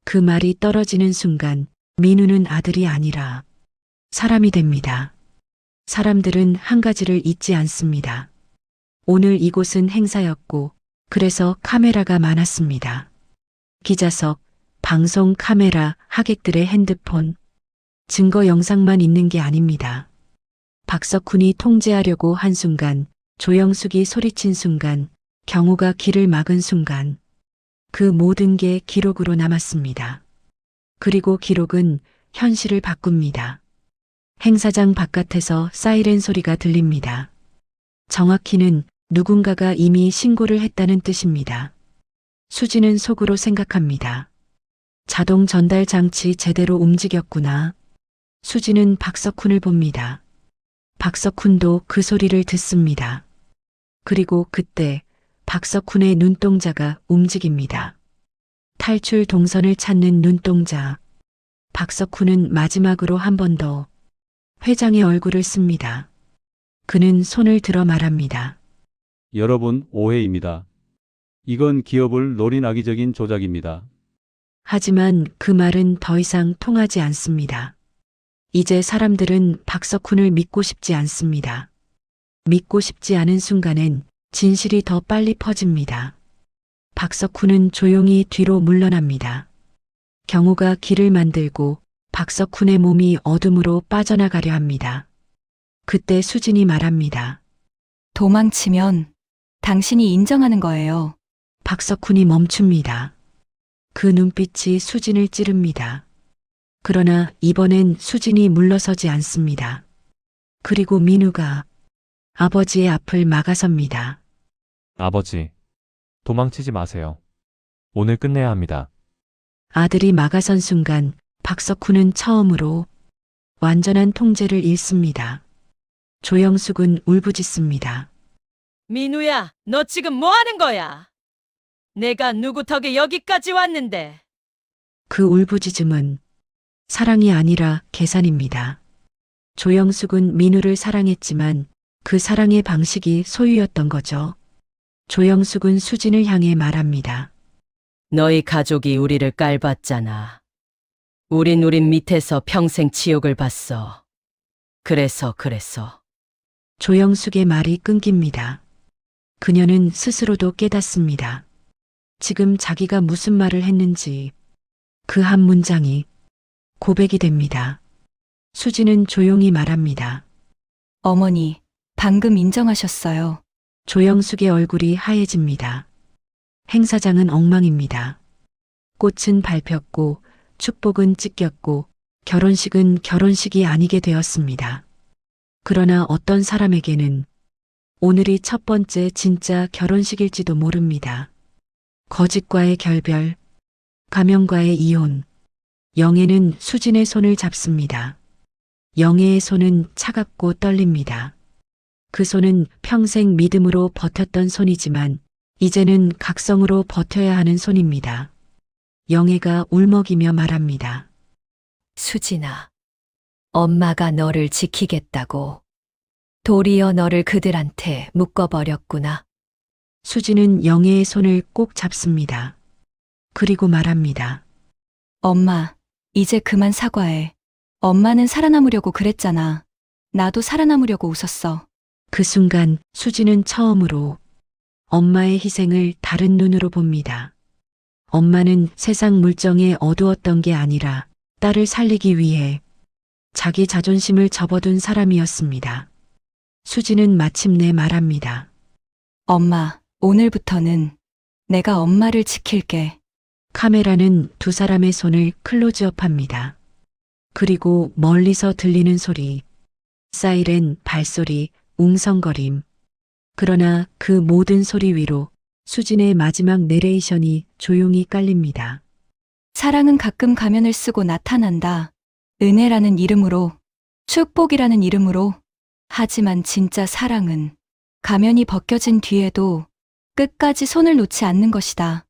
그 말이 떨어지는 순간 민우는 아들이 아니라 사람이 됩니다. 사람들은 한 가지를 잊지 않습니다. 오늘 이곳은 행사였고 그래서 카메라가 많았습니다. 기자석, 방송 카메라, 하객들의 핸드폰, 증거 영상만 있는 게 아닙니다. 박석훈이 통제하려고 한 순간, 조영숙이 소리친 순간, 경호가 길을 막은 순간, 그 모든 게 기록으로 남았습니다. 그리고 기록은 현실을 바꿉니다. 행사장 바깥에서 사이렌 소리가 들립니다. 정확히는 누군가가 이미 신고를 했다는 뜻입니다. 수지는 속으로 생각합니다. 자동 전달 장치 제대로 움직였구나. 수지는 박석훈을 봅니다. 박석훈도 그 소리를 듣습니다. 그리고 그때 박석훈의 눈동자가 움직입니다. 탈출 동선을 찾는 눈동자. 박석훈은 마지막으로 한 번 더 회장의 얼굴을 씁니다. 그는 손을 들어 말합니다. 여러분, 오해입니다. 이건 기업을 노린 악의적인 조작입니다. 하지만 그 말은 더 이상 통하지 않습니다. 이제 사람들은 박석훈을 믿고 싶지 않습니다. 믿고 싶지 않은 순간엔 진실이 더 빨리 퍼집니다. 박석훈은 조용히 뒤로 물러납니다. 경호가 길을 만들고 박석훈의 몸이 어둠으로 빠져나가려 합니다. 그때 수진이 말합니다. 도망치면 당신이 인정하는 거예요. 박석훈이 멈춥니다. 그 눈빛이 수진을 찌릅니다. 그러나 이번엔 수진이 물러서지 않습니다. 그리고 민우가 아버지의 앞을 막아섭니다. 아버지, 도망치지 마세요. 오늘 끝내야 합니다. 아들이 막아선 순간 박석훈은 처음으로 완전한 통제를 잃습니다. 조영숙은 울부짖습니다. 민우야, 너 지금 뭐 하는 거야? 내가 누구 덕에 여기까지 왔는데. 그 울부짖음은 사랑이 아니라 계산입니다. 조영숙은 민우를 사랑했지만 그 사랑의 방식이 소유였던 거죠. 조영숙은 수진을 향해 말합니다. 너희 가족이 우리를 깔봤잖아. 우린 밑에서 평생 치욕을 봤어. 그래서. 조영숙의 말이 끊깁니다. 그녀는 스스로도 깨닫습니다. 지금 자기가 무슨 말을 했는지 그 한 문장이 고백이 됩니다. 수지는 조용히 말합니다. 어머니, 방금 인정하셨어요. 조영숙의 얼굴이 하얘집니다. 행사장은 엉망입니다. 꽃은 밟혔고 축복은 찢겼고 결혼식은 결혼식이 아니게 되었습니다. 그러나 어떤 사람에게는 오늘이 첫 번째 진짜 결혼식일지도 모릅니다. 거짓과의 결별, 가면과의 이혼. 영애는 수진의 손을 잡습니다. 영애의 손은 차갑고 떨립니다. 그 손은 평생 믿음으로 버텼던 손이지만 이제는 각성으로 버텨야 하는 손입니다. 영애가 울먹이며 말합니다. 수진아, 엄마가 너를 지키겠다고 도리어 너를 그들한테 묶어버렸구나. 수진은 영애의 손을 꼭 잡습니다. 그리고 말합니다. 엄마, 이제 그만 사과해. 엄마는 살아남으려고 그랬잖아. 나도 살아남으려고 웃었어. 그 순간 수진은 처음으로 엄마의 희생을 다른 눈으로 봅니다. 엄마는 세상 물정에 어두웠던 게 아니라 딸을 살리기 위해 자기 자존심을 접어둔 사람이었습니다. 수진은 마침내 말합니다. 엄마, 오늘부터는 내가 엄마를 지킬게. 카메라는 두 사람의 손을 클로즈업합니다. 그리고 멀리서 들리는 소리, 사이렌, 발소리, 웅성거림. 그러나 그 모든 소리 위로 수진의 마지막 내레이션이 조용히 깔립니다. 사랑은 가끔 가면을 쓰고 나타난다. 은혜라는 이름으로, 축복이라는 이름으로. 하지만 진짜 사랑은 가면이 벗겨진 뒤에도 끝까지 손을 놓지 않는 것이다.